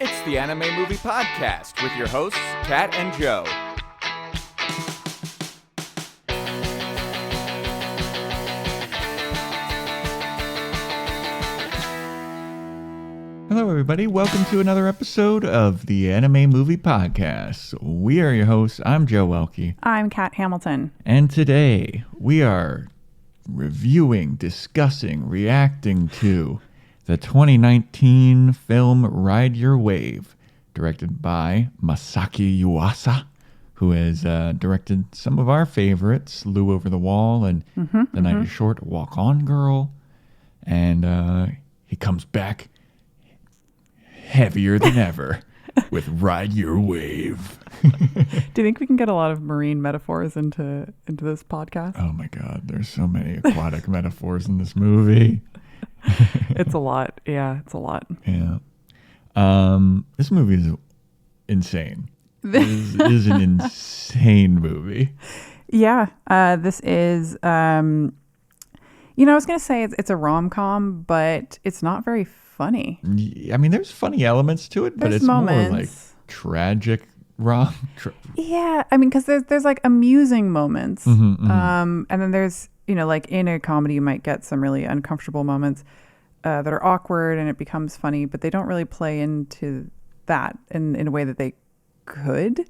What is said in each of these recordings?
It's the Anime Movie Podcast with your hosts, Kat and Joe. Hello, everybody. Welcome to another episode of the Anime Movie Podcast. We are your hosts. I'm Joe Welke. I'm Kat Hamilton. And today we are reviewing, discussing, reacting to the 2019 film Ride Your Wave, directed by Masaaki Yuasa, who has directed some of our favorites, Lou Over the Wall and The Night is Short, Walk On Girl. And he comes back heavier than ever with Ride Your Wave. Do you think we can get a lot of marine metaphors into this podcast? Oh my God, there's so many aquatic metaphors in this movie. It's a lot. Yeah, it's a lot. Yeah. This movie is insane. This is an insane movie. Yeah. This is, I was going to say it's a rom-com, but it's not very funny. I mean, there's funny elements to it, but it's moments. More like tragic Yeah, I mean, because there's like amusing moments. And then there's, like in a comedy, you might get some really uncomfortable moments that are awkward and it becomes funny, but they don't really play into that in a way that they could.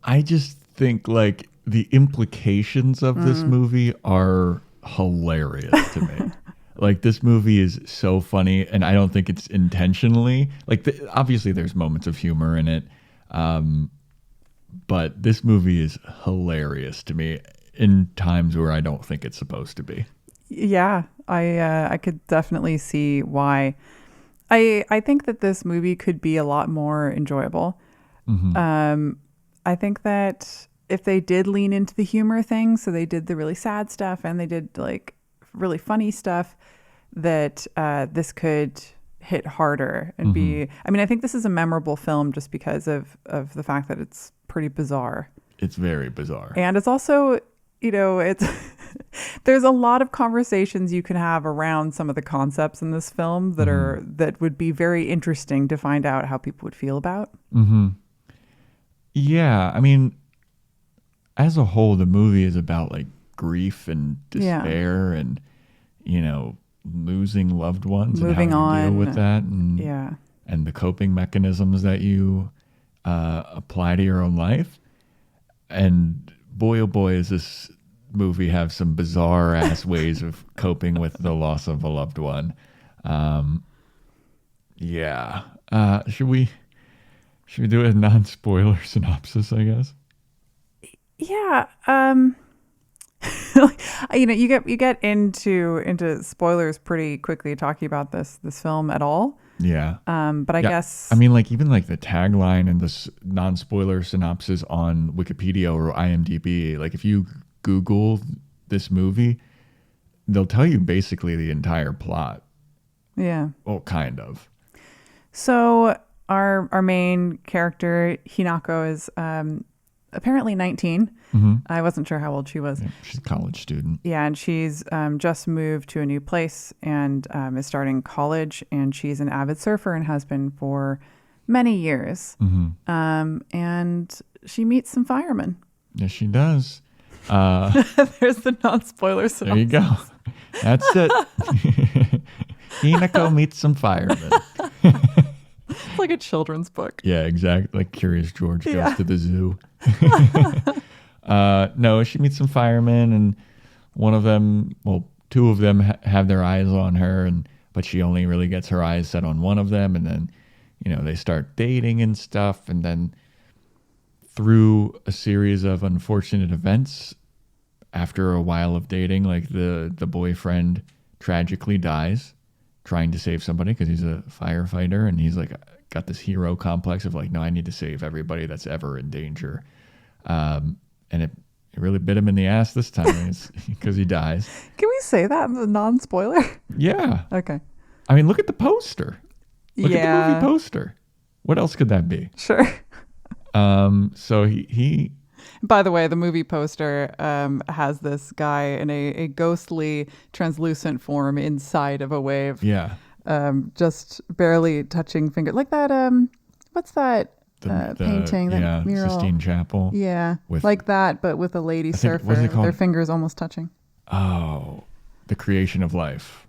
I just think like the implications of this movie are hilarious to me. Like, this movie is so funny, and I don't think it's intentionally. Like, obviously, there's moments of humor in it, but this movie is hilarious to me in times where I don't think it's supposed to be. Yeah, I could definitely see why. I think that this movie could be a lot more enjoyable. I think that if they did lean into the humor thing, so they did the really sad stuff and they did like really funny stuff, that this could hit harder and be, I mean, I think this is a memorable film just because of the fact that it's pretty bizarre. It's very bizarre. And it's also, it's there's a lot of conversations you can have around some of the concepts in this film that would be very interesting to find out how people would feel about. Yeah, I mean, as a whole, the movie is about like grief and despair and losing loved ones, moving and how on, you deal with that, and the coping mechanisms that you apply to your own life. And boy, oh boy, does this movie have some bizarre ass ways of coping with the loss of a loved one. Should we do a non-spoiler synopsis, I guess? Yeah. You get into spoilers pretty quickly talking about this film at all. Yeah. But I guess, I mean, like, even like the tagline and the non-spoiler synopsis on Wikipedia or IMDb, like if you Google this movie, they'll tell you basically the entire plot. Yeah. Well, kind of. So our main character, Hinako, is apparently 19. I wasn't sure how old she was. Yeah, she's a college student. Yeah, and she's just moved to a new place and is starting college, and she's an avid surfer and has been for many years. And she meets some firemen. Yes, she does. There's the non-spoiler synopsis. There you go. That's it. Hinako meets some firemen. It's like a children's book. Yeah, exactly. Like Curious George goes to the zoo. No, she meets some firemen, and one of them, well, two of them have their eyes on her, but she only really gets her eyes set on one of them, and then, they start dating and stuff, and then through a series of unfortunate events, after a while of dating, like the boyfriend tragically dies trying to save somebody because he's a firefighter, and he's like got this hero complex of like, no, I need to save everybody that's ever in danger. And it really bit him in the ass this time because he dies. Can we say that in the non-spoiler? Yeah. Okay. I mean, look at the poster. Look at the movie poster. What else could that be? Sure. So he By the way, the movie poster has this guy in a ghostly, translucent form inside of a wave. Yeah. just barely touching finger, like that. What's that painting? That mural? Sistine Chapel. Yeah, like that, but with a lady surfer. What is it called? Their fingers almost touching. Oh, The Creation of Life.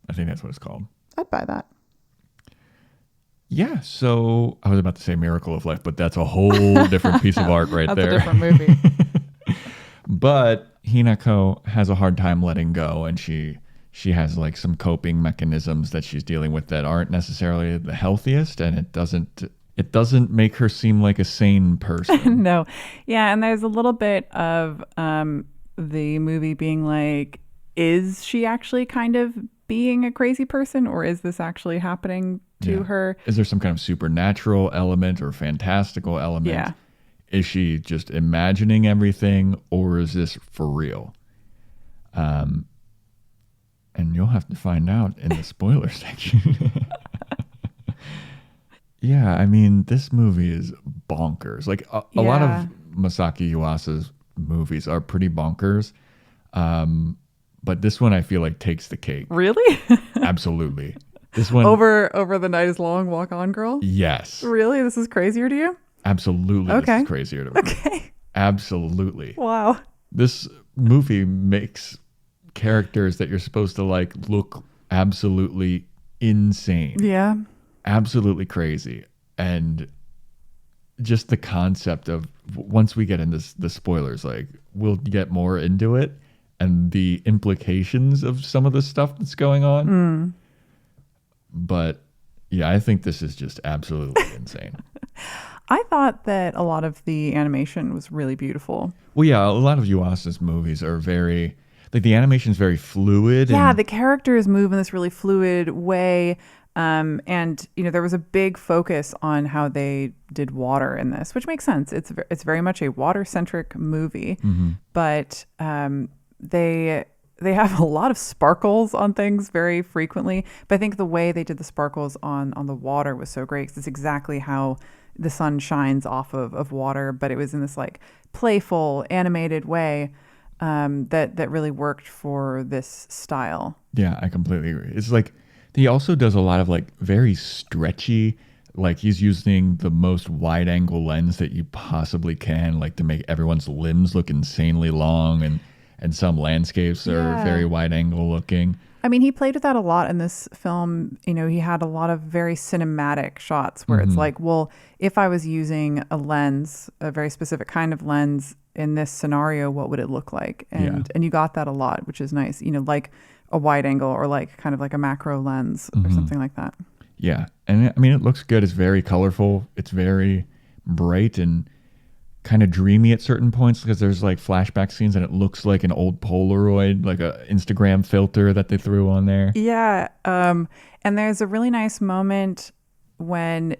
I think that's what it's called. I'd buy that. Yeah, so I was about to say Miracle of Life, but that's a whole different piece of art right there. That's a different movie. But Hinako has a hard time letting go, and she has like some coping mechanisms that she's dealing with that aren't necessarily the healthiest, and it doesn't make her seem like a sane person. No. Yeah, and there's a little bit of the movie being like, is she actually kind of being a crazy person, or is this actually happening to her? Is there some kind of supernatural element or fantastical element? Yeah. Is she just imagining everything, or is this for real? And you'll have to find out in the spoiler section. Yeah, I mean, this movie is bonkers. Like a lot of Masaaki Yuasa's movies are pretty bonkers. But this one I feel like takes the cake. Really? Absolutely. This one over The Night Is Long, Walk On Girl? Yes. Really? This is crazier to you? Absolutely. Okay. This is crazier to me. Okay. Absolutely. Wow. This movie makes characters that you're supposed to like look absolutely insane. Yeah. Absolutely crazy. And just the concept of, once we get into the spoilers, like we'll get more into it and the implications of some of the stuff that's going on. But yeah, I think this is just absolutely insane. I thought that a lot of the animation was really beautiful. Well, yeah, a lot of Yuasa's movies are very, like the animation's very fluid. Yeah, the characters move in this really fluid way. And you know, there was a big focus on how they did water in this, which makes sense. It's very much a water-centric movie, but they have a lot of sparkles on things very frequently. But I think the way they did the sparkles on the water was so great, because it's exactly how the sun shines off of water, but it was in this like playful, animated way that really worked for this style. Yeah, I completely agree. It's like, he also does a lot of like very stretchy, like he's using the most wide angle lens that you possibly can, like to make everyone's limbs look insanely long, and some landscapes are very wide angle looking. I mean, he played with that a lot in this film. You know, he had a lot of very cinematic shots where it's like, well, if I was using a lens, a very specific kind of lens in this scenario, what would it look like? And you got that a lot, which is nice. You know, like a wide angle or like kind of like a macro lens or something like that. Yeah. And I mean, it looks good. It's very colorful. It's very bright and kind of dreamy at certain points, because there's like flashback scenes and it looks like an old Polaroid, like a Instagram filter that they threw on there. Yeah. And there's a really nice moment when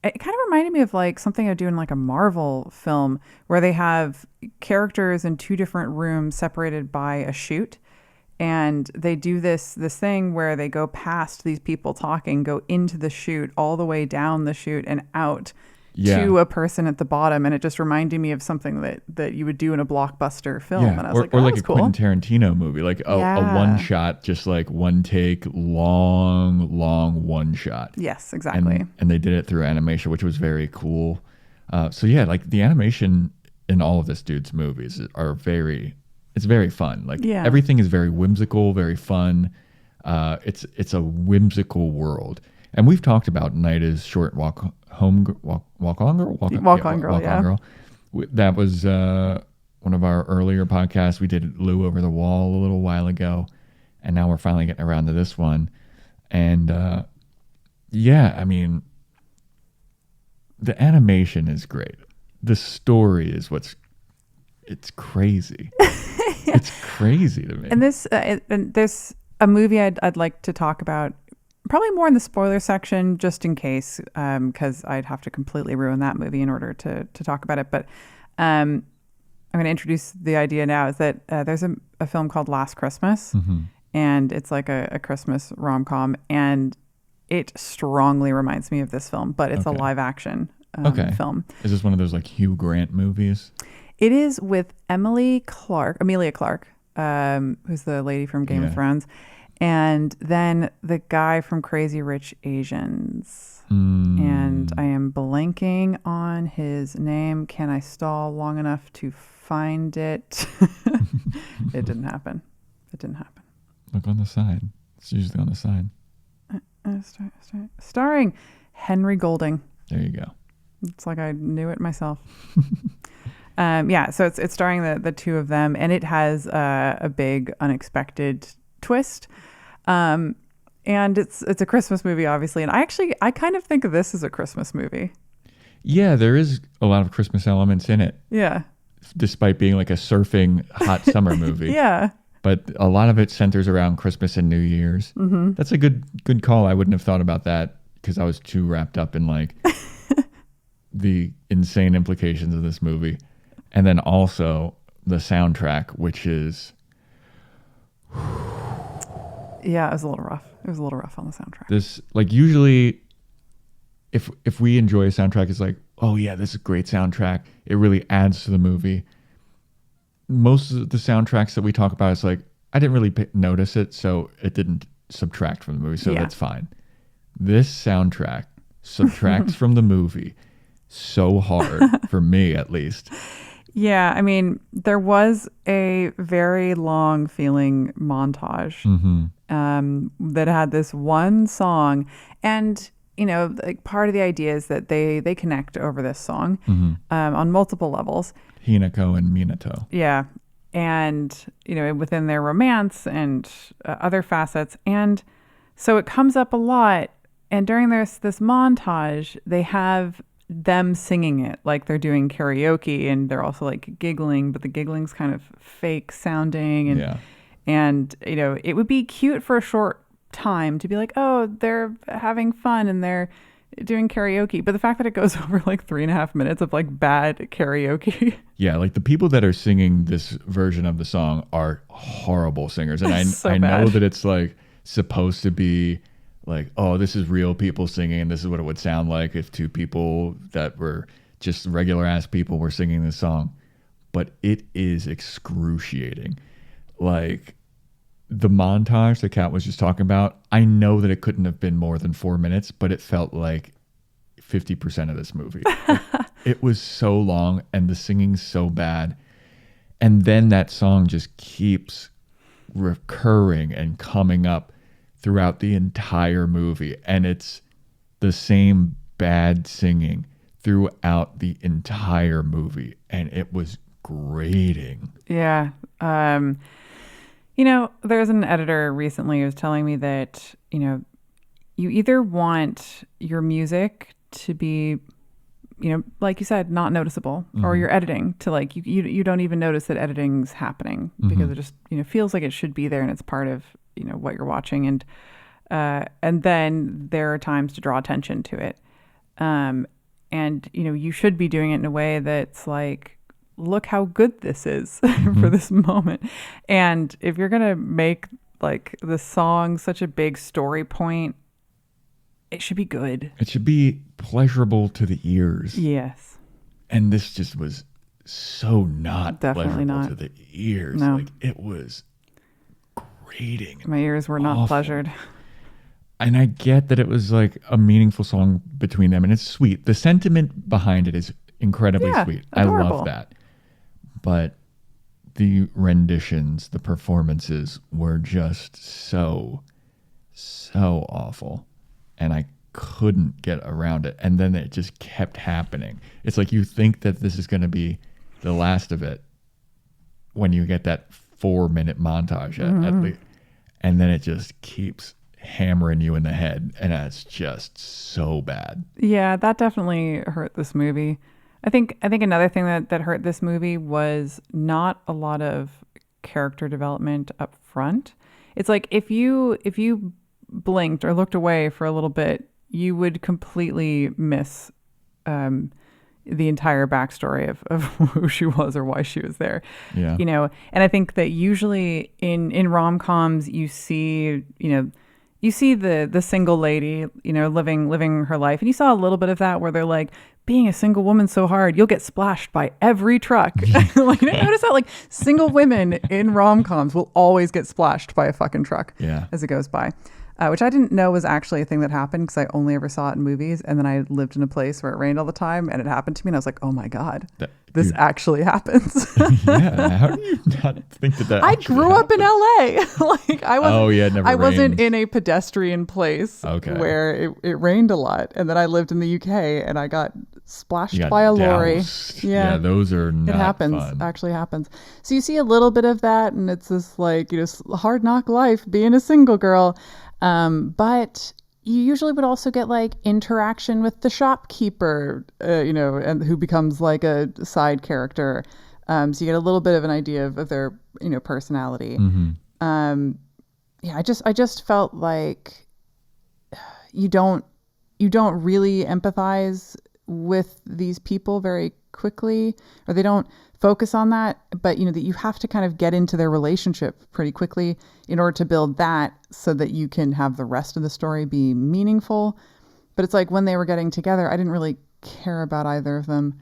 it kind of reminded me of like something I do in like a Marvel film, where they have characters in two different rooms separated by a chute. And they do this thing where they go past these people talking, go into the chute, all the way down the chute and out to a person at the bottom. And it just reminded me of something that you would do in a blockbuster film. Yeah. And I was or like that's a cool. Quentin Tarantino movie, like a one shot, just like one take, long one shot. Yes, exactly. And they did it through animation, which was very cool. So yeah, like the animation in all of this dude's movies are it's very fun. Like everything is very whimsical, very fun. It's a whimsical world. And we've talked about Night is Short, Walk On Girl. Walk On Girl. That was one of our earlier podcasts. We did Lou Over the Wall a little while ago, and now we're finally getting around to this one. And I mean, the animation is great. The story is it's crazy. It's crazy to me. And there's a movie I'd like to talk about, probably more in the spoiler section, just in case, because I'd have to completely ruin that movie in order to talk about it. But I'm going to introduce the idea now, is that there's a film called Last Christmas, and it's like a Christmas rom-com, and it strongly reminds me of this film, but it's a live action film. Is this one of those like Hugh Grant movies? It is with Amelia Clark, who's the lady from Game of Thrones. And then the guy from Crazy Rich Asians. And I am blanking on his name. Can I stall long enough to find it? It didn't happen. Look on the side. It's usually on the side. Starring Henry Golding. There you go. It's like I knew it myself. So it's starring the two of them, and it has a big unexpected twist. And it's a Christmas movie, obviously. And I kind of think of this as a Christmas movie. Yeah, there is a lot of Christmas elements in it. Yeah. Despite being like a surfing hot summer movie. Yeah. But a lot of it centers around Christmas and New Year's. Mm-hmm. That's a good call. I wouldn't have thought about that because I was too wrapped up in like the insane implications of this movie. And then also the soundtrack, which is... Yeah, it was a little rough. It was a little rough on the soundtrack. This, like, usually if we enjoy a soundtrack, it's like, oh yeah, this is a great soundtrack. It really adds to the movie. Most of the soundtracks that we talk about, it's like, I didn't really notice it, so it didn't subtract from the movie, so that's fine. This soundtrack subtracts from the movie so hard, for me at least. Yeah, I mean, there was a very long feeling montage that had this one song. And, you know, like part of the idea is that they connect over this song on multiple levels. Hinako and Minato. Yeah. And, you know, within their romance and other facets. And so it comes up a lot. And during this montage, they have them singing it like they're doing karaoke, and they're also like giggling, but the giggling's kind of fake sounding. And you know, it would be cute for a short time to be like, oh, they're having fun and they're doing karaoke. But the fact that it goes over like 3.5 minutes of like bad karaoke. Yeah, like the people that are singing this version of the song are horrible singers. And I bad. know that it's like supposed to be like, oh, this is real people singing, and this is what it would sound like if two people that were just regular ass people were singing this song. But it is excruciating. Like the montage that Kat was just talking about, I know that it couldn't have been more than 4 minutes, but it felt like 50% of this movie. Like, it was so long and the singing's so bad. And then that song just keeps recurring and coming up throughout the entire movie, and it's the same bad singing throughout the entire movie, and it was grating. Yeah. You know, there's an editor recently who was telling me that, you know, you either want your music to be, you know, like you said, not noticeable, or your editing to like, you don't even notice that editing's happening because it just, you know, feels like it should be there and it's part of, you know, what you're watching. And then there are times to draw attention to it. And, you know, you should be doing it in a way that's like, look how good this is for this moment. And if you're going to make like the song such a big story point, it should be good. It should be pleasurable to the ears. Yes. And this just was so not Definitely pleasurable not. to the ears. No. Like it was grating. My ears were not awful. pleasured. And I get that it was like a meaningful song between them, and it's sweet. The sentiment behind it is incredibly sweet. Adorable. I love that. But the renditions, the performances were just so awful. And I couldn't get around it. And then it just kept happening. It's like you think that this is going to be the last of it when you get that 4-minute montage at least. And then it just keeps hammering you in the head. And it's just so bad. Yeah, that definitely hurt this movie. I think another thing that hurt this movie was not a lot of character development up front. It's like if you blinked or looked away for a little bit, you would completely miss the entire backstory of who she was or why she was there. Yeah. You know, and I think that usually in rom-coms you see, you know, you see the single lady, living her life, and you saw a little bit of that where they're like, being a single woman's so hard, you'll get splashed by every truck. Like, I notice that, like, single women in rom-coms will always get splashed by a fucking truck as it goes by. Which I didn't know was actually a thing that happened because I only ever saw it in movies. And then I lived in a place where it rained all the time and it happened to me. And I was like, oh my God, this actually happens. Yeah. How do you not think that I grew up in LA. Like, I wasn't in a pedestrian place where it rained a lot. And then I lived in the UK and I got splashed by a lorry. Yeah, those are not It happens. fun. Actually happens. So you see a little bit of that, and it's this, like, hard knock life being a single girl. But you usually would also get, like, interaction with the shopkeeper, and who becomes like a side character. So you get a little bit of an idea of their, personality. Mm-hmm. I just felt like you don't really empathize with these people very quickly, or they don't focus on that, but that you have to kind of get into their relationship pretty quickly in order to build that so that you can have the rest of the story be meaningful. But it's like when they were getting together, I didn't really care about either of them.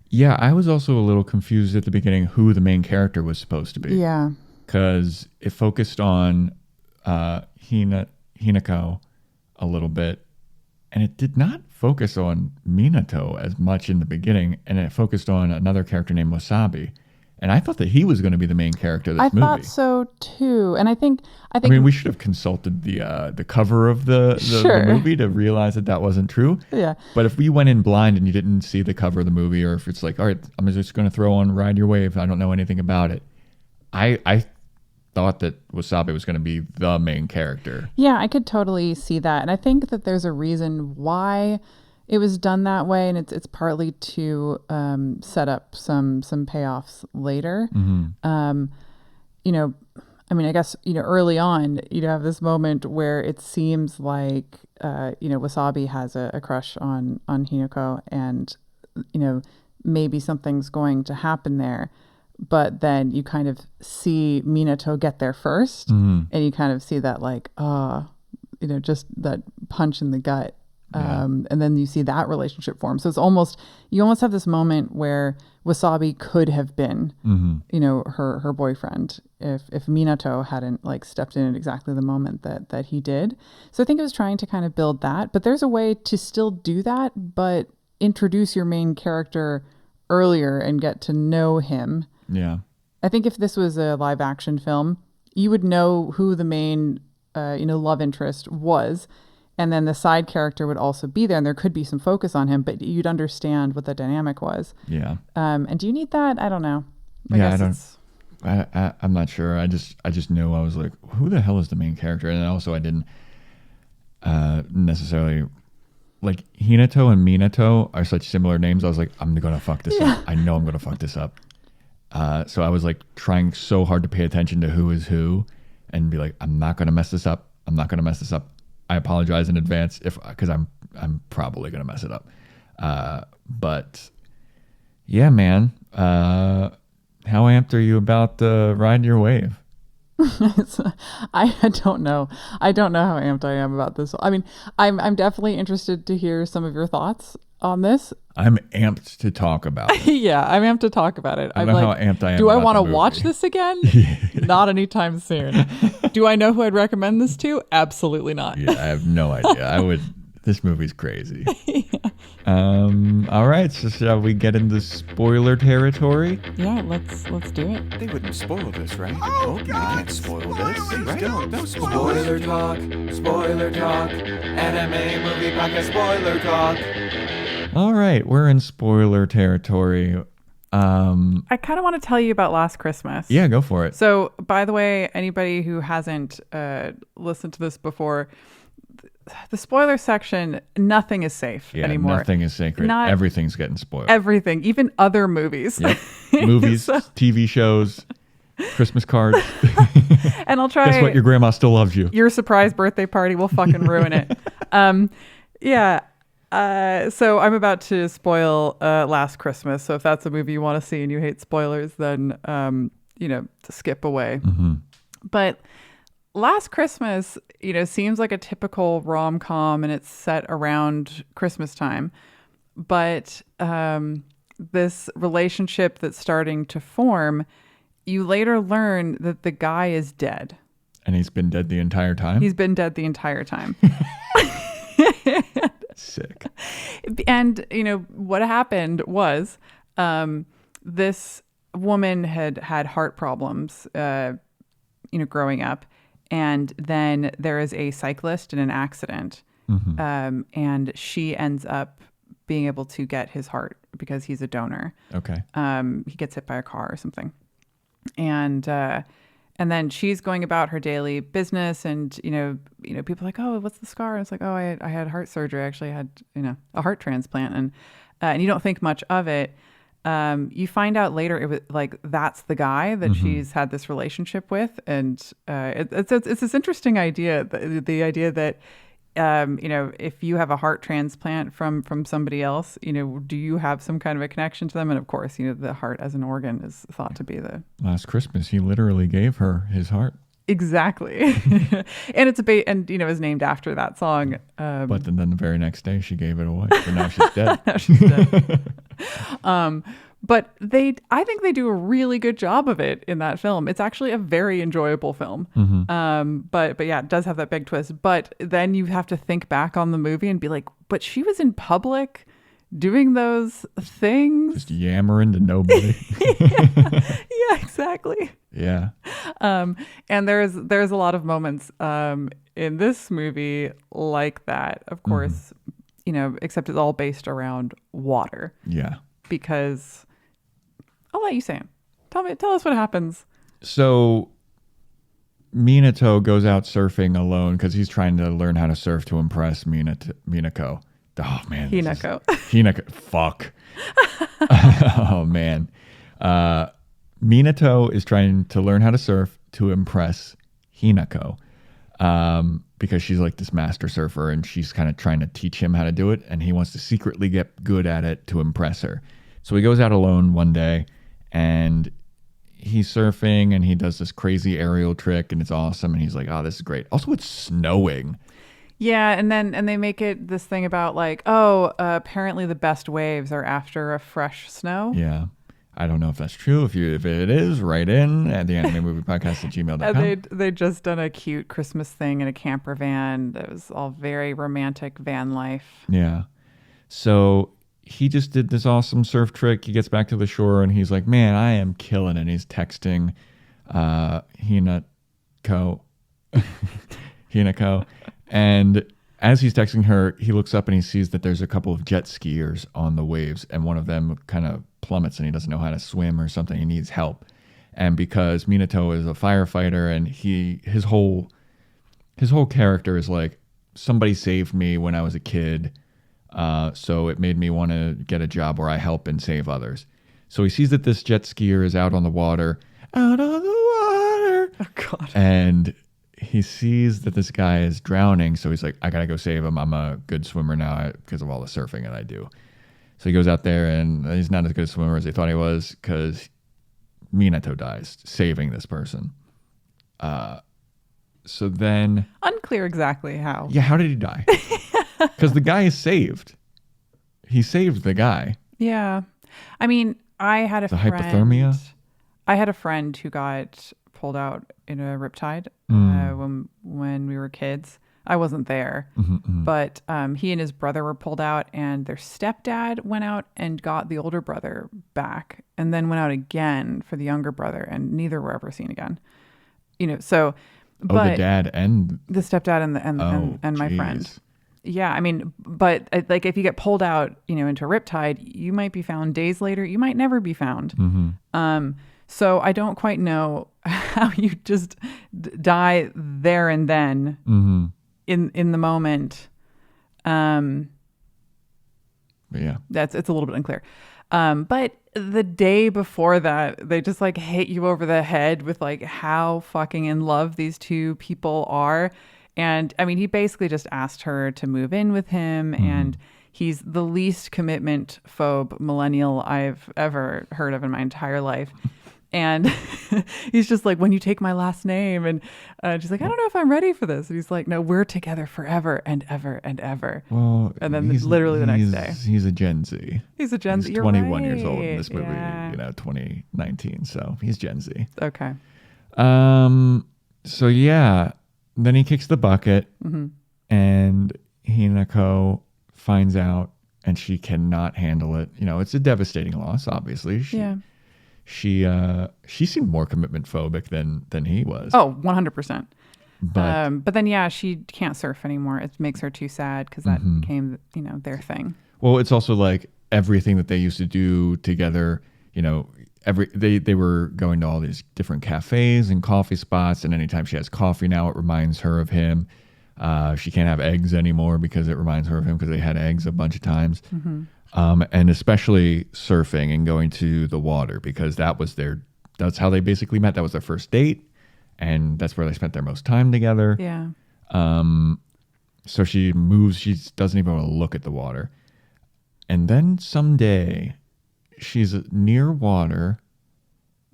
Yeah, I was also a little confused at the beginning who the main character was supposed to be. Yeah. Because it focused on Hinako a little bit, and it did not focus on Minato as much in the beginning, and it focused on another character named Wasabi. And I thought that he was going to be the main character of this movie. I thought so too. And I think we should have consulted the cover of the movie to realize that wasn't true. Yeah. But if we went in blind and you didn't see the cover of the movie, or if it's like, all right, I'm just going to throw on Ride Your Wave, I don't know anything about it, I thought that Wasabi was going to be the main character. Yeah, I could totally see that. And I think that there's a reason why it was done that way, and it's partly to set up some payoffs later. Mm-hmm. I guess early on you'd have this moment where it seems like Wasabi has a crush on Hinako, and maybe something's going to happen there. But then you kind of see Minato get there first, and you kind of see that, like, just that punch in the gut. Yeah. And then you see that relationship form. So you almost have this moment where Wasabi could have been, her boyfriend if Minato hadn't, like, stepped in at exactly the moment that he did. So I think it was trying to kind of build that, but there's a way to still do that, but introduce your main character earlier and get to know him. Yeah. I think if this was a live action film, you would know who the main, love interest was. And then the side character would also be there, and there could be some focus on him, but you'd understand what the dynamic was. Yeah. And do you need that? I don't know. I'm not sure. I just knew. I was like, who the hell is the main character? And also I didn't necessarily, like, Hinato and Minato are such similar names. I was like, I'm going to fuck this up. I know I'm going to fuck this up. So I was, like, trying so hard to pay attention to who is who and be like, I'm not going to mess this up. I apologize in advance because I'm probably going to mess it up. But yeah, man, how amped are you about Ride Your Wave? I don't know. I don't know how amped I am about this. I mean, I'm definitely interested to hear some of your thoughts on this. I'm amped to talk about it. Yeah, I'm amped to talk about it. I don't know how amped I am. Do I want to watch this again? Not anytime soon. Do I know who I'd recommend this to? Absolutely not. Yeah, I have no idea. This movie's crazy. Yeah. All right, so shall we get into spoiler territory? Yeah, let's do it. They wouldn't spoil this, right? Oh, God. You can't spoil this. Please Right? don't spoil Spoiler talk. Anime movie podcast spoiler talk. All right, we're in spoiler territory. I kind of want to tell you about Last Christmas. Yeah, go for it. So, by the way, anybody who hasn't listened to this before, the spoiler section, nothing is safe anymore. Nothing is sacred. Everything's getting spoiled. Everything, even other movies. Yep. Movies, TV shows, Christmas cards. And I'll try. Guess what? Your grandma still loves you. Your surprise birthday party will fucking ruin it. So I'm about to spoil Last Christmas. So if that's a movie you want to see and you hate spoilers, then to skip away. Mm-hmm. But Last Christmas, seems like a typical rom-com and it's set around Christmas time. But this relationship that's starting to form, you later learn that the guy is dead. And he's been dead the entire time? He's been dead the entire time. Sick. And, what happened was this woman had heart problems, growing up. And then there is a cyclist in an accident. And she ends up being able to get his heart because he's a donor. Okay. He gets hit by a car or something. And then she's going about her daily business, and people are like, oh, what's the scar? And it's like, oh, I had heart surgery. Actually, I had a heart transplant, and you don't think much of it. You find out later it was like that's the guy that she's had this relationship with, and it's this interesting idea, the idea that if you have a heart transplant from somebody else, do you have some kind of a connection to them? And of course, the heart as an organ is thought to be the... Last Christmas, he literally gave her his heart. Exactly. And it's is named after that song. But then the very next day she gave it away. So now she's dead. Now she's dead. But I think they do a really good job of it in that film. It's actually a very enjoyable film. But yeah, it does have that big twist. But then you have to think back on the movie and be like, but she was in public doing those things. Just yammering to nobody. Yeah, exactly. Yeah. And there's a lot of moments in this movie like that, of course, except it's all based around water. Yeah. Because I'll let you say it. Tell us what happens. So Minato goes out surfing alone because he's trying to learn how to surf to impress Minako. Oh man. Hinako. Hinako. Fuck. Oh man. Minato is trying to learn how to surf to impress Hinako. Because she's like this master surfer and she's kind of trying to teach him how to do it. And he wants to secretly get good at it to impress her. So he goes out alone one day and he's surfing and he does this crazy aerial trick and it's awesome. And he's like, oh, this is great. Also, it's snowing. Yeah. And they make it this thing about like, oh, apparently the best waves are after a fresh snow. Yeah. I don't know if that's true. If it is, write in at the anime movie podcast at gmail.com. They just done a cute Christmas thing in a camper van. That was all very romantic van life. Yeah. So he just did this awesome surf trick. He gets back to the shore and he's like, man, I am killing it. And he's texting Hinako. And as he's texting her, he looks up and he sees that there's a couple of jet skiers on the waves. And one of them kind of plummets and he doesn't know how to swim or something. He needs help. And because Minato is a firefighter and his whole character is like, somebody saved me when I was a kid. So it made me want to get a job where I help and save others. So he sees that this jet skier is out on the water. Out on the water. Oh, God. And he sees that this guy is drowning. So he's like, I got to go save him. I'm a good swimmer now because of all the surfing that I do. So he goes out there and he's not as good a swimmer as he thought he was because Minato dies saving this person. So then... Unclear exactly how. Yeah, how did he die? Because the guy is saved. He saved the guy. Yeah. I mean, I had a friend... hypothermia? I had a friend who got pulled out in a riptide when we were kids. I wasn't there, but he and his brother were pulled out and their stepdad went out and got the older brother back and then went out again for the younger brother and neither were ever seen again. So... But the dad and... The stepdad and my friend. Yeah, I mean, but like if you get pulled out, into a riptide, you might be found days later. You might never be found. So I don't quite know how you just die there and then in the moment. But yeah, it's a little bit unclear. But the day before that, they just like hit you over the head with like how fucking in love these two people are. And I mean, he basically just asked her to move in with him. And he's the least commitment phobe millennial I've ever heard of in my entire life. And he's just like, when you take my last name. And she's like, I don't know if I'm ready for this. And he's like, no, we're together forever and ever and ever. Well, And then literally the next day. He's a Gen Z. He's a Gen Z. He's You're 21 right. years old in this movie, Yeah. 2019. So he's Gen Z. Okay. So yeah, then he kicks the bucket and Hinako finds out and she cannot handle it. It's a devastating loss, obviously. She seemed more commitment phobic than he was. Oh, 100%. But then, she can't surf anymore. It makes her too sad because that became, their thing. Well, it's also like everything that they used to do together, they were going to all these different cafes and coffee spots. And anytime she has coffee now, it reminds her of him. She can't have eggs anymore because it reminds her of him because they had eggs a bunch of times. And especially surfing and going to the water because that's how they basically met. That was their first date. And that's where they spent their most time together. Yeah. So she moves. She doesn't even want to look at the water. And then someday she's near water.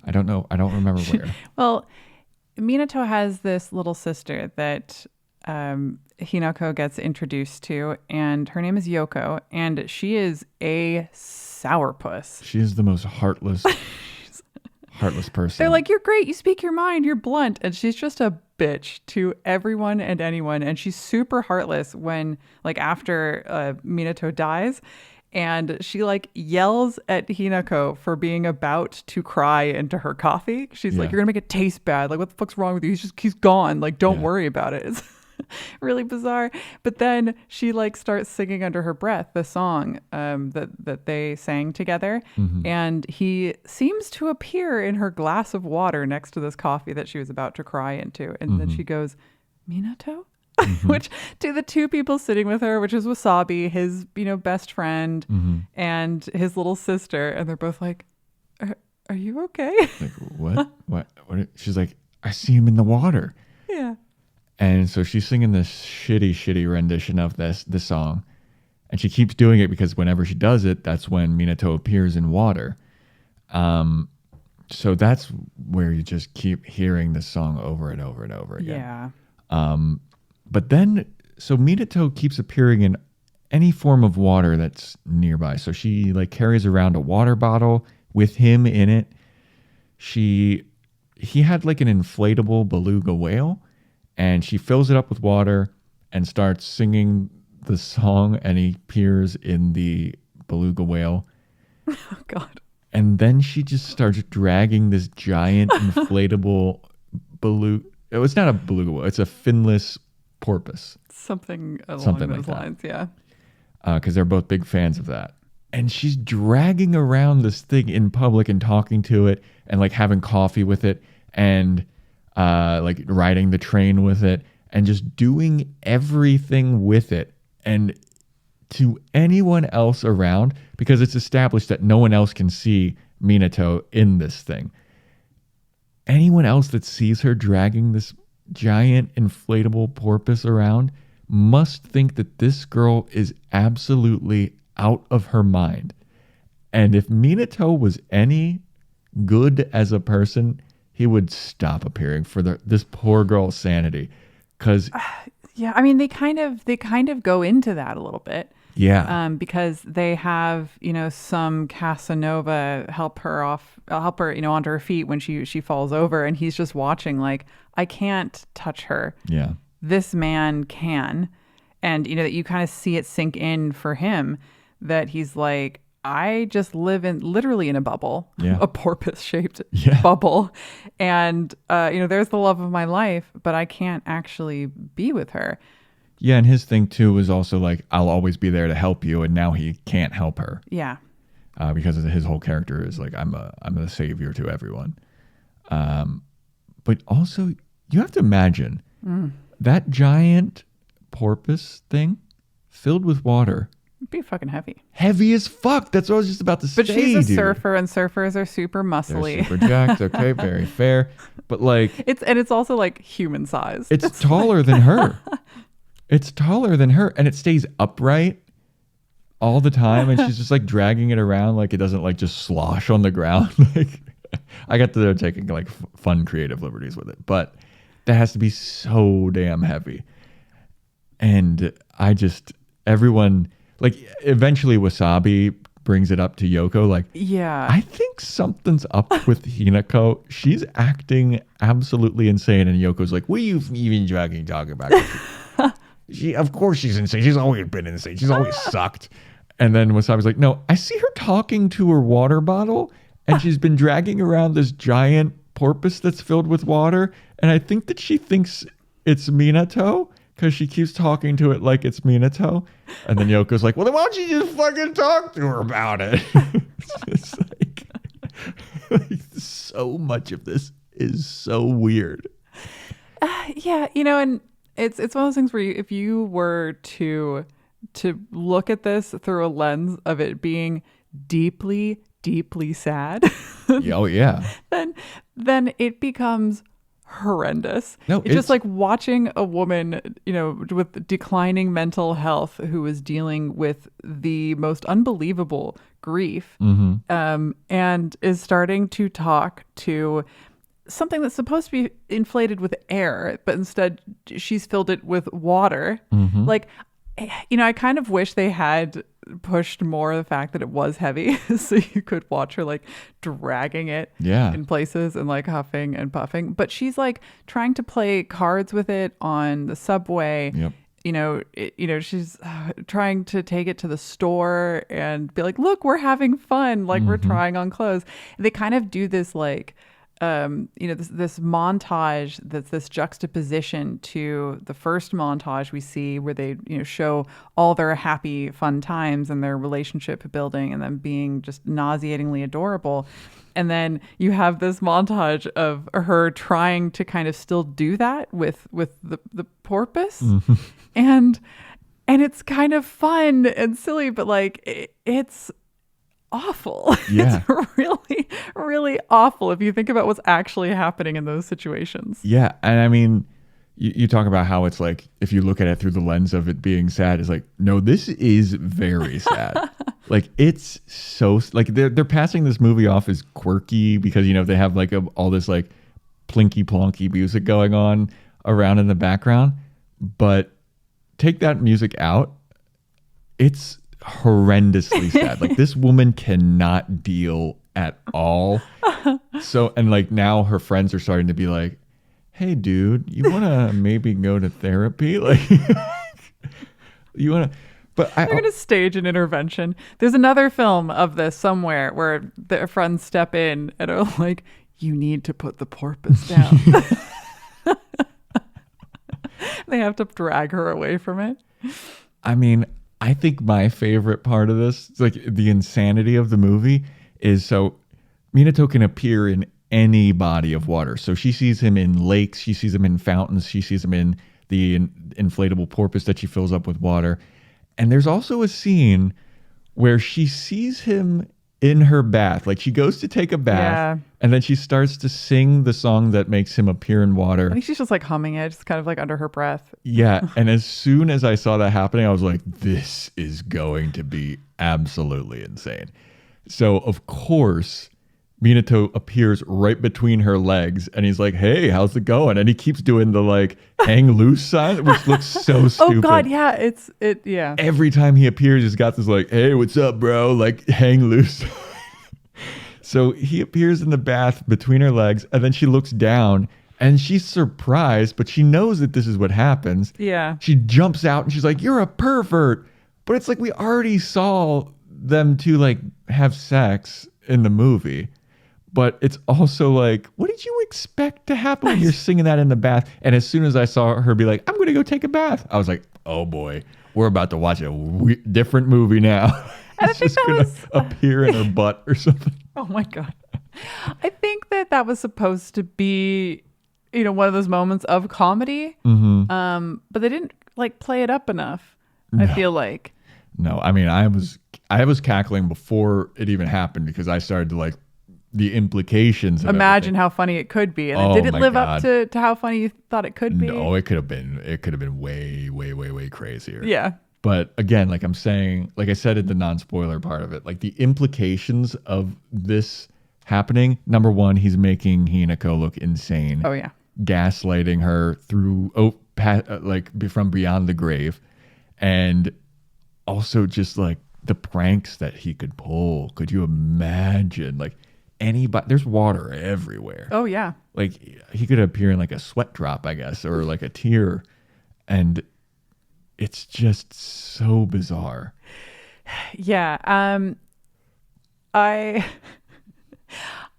I don't know. I don't remember where. Well, Minato has this little sister that Hinako gets introduced to, and her name is Yoko, and she is a sourpuss. She is the most heartless person. They're like, you're great, you speak your mind, you're blunt, and she's just a bitch to everyone and anyone, and she's super heartless when, after Minato dies, and she yells at Hinako for being about to cry into her coffee. She's like, you're gonna make it taste bad. What the fuck's wrong with you? He's gone. Don't worry about it. It's really bizarre. But then she starts singing under her breath the song that they sang together. And he seems to appear in her glass of water next to this coffee that she was about to cry into. And then she goes, Minato? Which to the two people sitting with her, which is Wasabi, his best friend, and his little sister, and they're both like, are you okay? What? She's like, I see him in the water. Yeah. And so she's singing this shitty rendition of this song. And she keeps doing it because whenever she does it, that's when Minato appears in water. So that's where you just keep hearing the song over and over and over again. Yeah. But then, so Minato keeps appearing in any form of water that's nearby. So she carries around a water bottle with him in it. He had an inflatable beluga whale, and she fills it up with water and starts singing the song, and he appears in the beluga whale. Oh God. And then she just starts dragging this giant inflatable beluga. It's not a beluga whale. It's a finless porpoise. Something along those lines, yeah. Because they're both big fans of that. And she's dragging around this thing in public and talking to it and having coffee with it and riding the train with it and just doing everything with it. And to anyone else around, because it's established that no one else can see Minato in this thing. Anyone else that sees her dragging this giant inflatable porpoise around must think that this girl is absolutely out of her mind. And if Minato was any good as a person, he would stop appearing for this poor girl's sanity. Because yeah, I mean they kind of go into that a little bit. Yeah. Because they have, some Casanova help her onto her feet when she falls over, and he's just watching I can't touch her. Yeah. This man can. And, that you kind of see it sink in for him that he's like, I just live literally in a bubble, a porpoise shaped bubble. And, there's the love of my life, but I can't actually be with her. Yeah. And his thing too was also I'll always be there to help you. And now he can't help her. Yeah. Because his whole character is I'm a savior to everyone. But also you have to imagine that giant porpoise thing filled with water. It'd be fucking heavy. Heavy as fuck. That's what I was just about to say. But she's a surfer, and surfers are super muscly. They're super jacked. Okay, very fair. But it's also human size. It's taller than her. It's taller than her, and it stays upright all the time, and she's just dragging it around it doesn't just slosh on the ground. I got to there taking like fun creative liberties with it, but that has to be so damn heavy. And everyone, like, eventually Wasabi brings it up to Yoko, like, Yeah. I think something's up with Hinako. She's acting absolutely insane. And Yoko's like, what are you even talking about? Of course she's insane. She's always been insane. She's always sucked. And then Wasabi's like, no, I see her talking to her water bottle, and she's been dragging around this giant porpoise that's filled with water. And I think that she thinks it's Minato because she keeps talking to it like it's Minato. And then Yoko's like, well, then why don't you just fucking talk to her about it? It's like so much of this is so weird. Yeah, and it's one of those things where if you were to look at this through a lens of it being deeply, deeply sad, Oh yeah, then it becomes horrendous. No, it's just like watching a woman, with declining mental health who is dealing with the most unbelievable grief, and is starting to talk to something that's supposed to be inflated with air, but instead she's filled it with water. Like, I kind of wish they had pushed more the fact that it was heavy so you could watch her like dragging it in places and like huffing and puffing. But she's like trying to play cards with it on the subway. Yep. She's trying to take it to the store and be like, look, we're having fun. Like we're trying on clothes. They kind of do this like, this montage that's this juxtaposition to the first montage we see where they, show all their happy, fun times and their relationship building and them being just nauseatingly adorable. And then you have this montage of her trying to kind of still do that with the porpoise. And it's kind of fun and silly, but like it's awful. Yeah. It's really, really awful if you think about what's actually happening in those situations. Yeah. And I mean, you talk about how it's like, if you look at it through the lens of it being sad, it's like, no, this is very sad. Like, it's so, like, they're passing this movie off as quirky because, they have like all this like plinky plonky music going on around in the background. But take that music out, it's horrendously sad. Like, this woman cannot deal at all. So, and like now her friends are starting to be like, hey dude, you want to maybe go to therapy? Like, you want to, but they're going to stage an intervention. There's another film of this somewhere where their friends step in and are like, you need to put the porpoise down. They have to drag her away from it. I mean, I think my favorite part of this, like the insanity of the movie, is so Minato can appear in any body of water. So she sees him in lakes, she sees him in fountains, she sees him in the inflatable porpoise that she fills up with water. And there's also a scene where she sees him in her bath. Like, she goes to take a bath and then she starts to sing the song that makes him appear in water. I think she's just like humming it, just kind of like under her breath. Yeah. And as soon as I saw that happening, I was like, this is going to be absolutely insane. So, of course, Minato appears right between her legs and he's like, hey, how's it going? And he keeps doing the like hang loose sign, which looks so stupid. Oh God, yeah. Yeah. Every time he appears, he's got this like, hey, what's up, bro? Like, hang loose. So he appears in the bath between her legs and then she looks down and she's surprised, but she knows that this is what happens. Yeah. She jumps out and she's like, you're a pervert. But it's like, we already saw them two like have sex in the movie. But it's also like, what did you expect to happen when you're singing that in the bath? And as soon as I saw her be like, I'm going to go take a bath, I was like, oh boy, we're about to watch a different movie now. And It's just going to appear in her butt or something. Oh my God. I think that was supposed to be, one of those moments of comedy. But they didn't like play it up enough, I feel like. No, I mean, I was cackling before it even happened because I started to like the implications of imagine everything. How funny it could be. And did it live up to how funny you thought it could be? No, it could have been way, way, way, way crazier. Yeah. But again, like I'm saying, like I said in the non-spoiler part of it, like the implications of this happening. Number one, he's making Hinako look insane. Oh yeah. Gaslighting her through from beyond the grave, and also just like the pranks that he could pull. Could you imagine? Like anybody, there's water everywhere. Oh yeah. Like he could appear in like a sweat drop, I guess, or like a tear, and it's just so bizarre. Yeah. I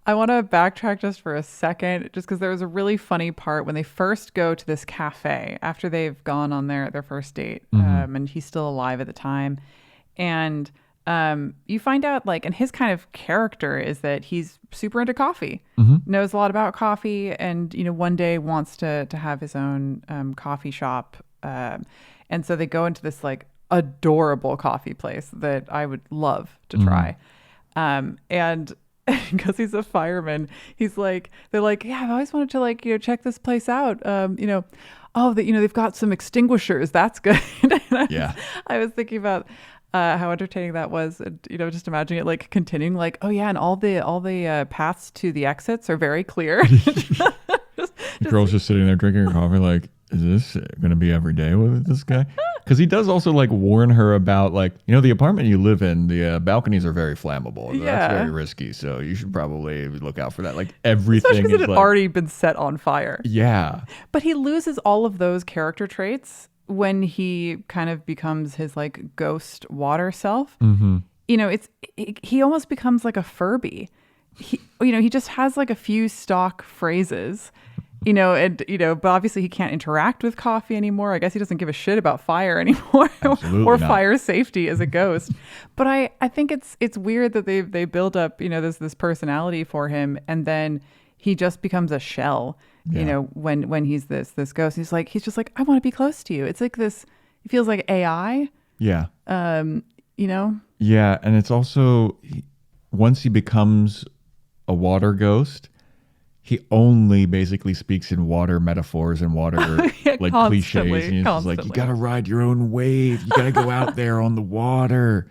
I want to backtrack just for a second, just because there was a really funny part when they first go to this cafe after they've gone on their first date, and he's still alive at the time, and you find out like, and his kind of character is that he's super into coffee, knows a lot about coffee, and one day wants to have his own coffee shop, and so they go into this like adorable coffee place that I would love to try, and. Because he's a fireman, they're like, yeah, I've always wanted to like, check this place out. They've got some extinguishers. That's good. I was thinking about how entertaining that was. And, just imagining it like continuing like, oh yeah. And all the paths to the exits are very clear. The girl's just sitting there drinking her coffee like, is this going to be every day with this guy? Because he does also like warn her about like, the apartment you live in, the balconies are very flammable. Yeah. That's very risky. So you should probably look out for that. Like everything Especially because it had like, already been set on fire. Yeah. But he loses all of those character traits when he kind of becomes his like ghost water self. He almost becomes like a Furby. He just has like a few stock phrases. But obviously he can't interact with coffee anymore. I guess he doesn't give a shit about fire anymore or not. fire safety as a ghost. But I think it's weird that they build up, this personality for him, and then he just becomes a shell, when he's this ghost. He's just like, I want to be close to you. It's like this, it feels like AI. Yeah. Yeah. And it's also, once he becomes a water ghost, he only basically speaks in water metaphors and water like cliches. And he's just like, you got to ride your own wave. You got to go out there on the water.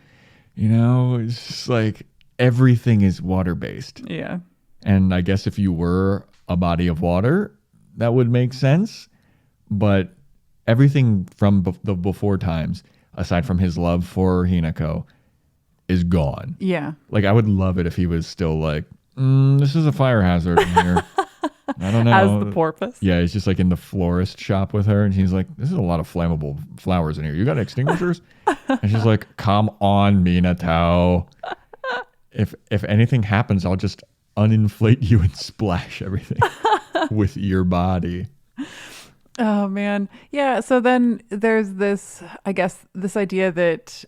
It's just like everything is water based. Yeah. And I guess if you were a body of water, that would make sense. But everything from the before times, aside from his love for Hinako, is gone. Yeah. Like I would love it if he was still like, this is a fire hazard in here. I don't know. As the porpoise. Yeah, he's just like in the florist shop with her, and he's like, this is a lot of flammable flowers in here. You got extinguishers? And she's like, come on, Minato. If anything happens, I'll just uninflate you and splash everything with your body. Oh man. Yeah. So then there's this, I guess, this idea that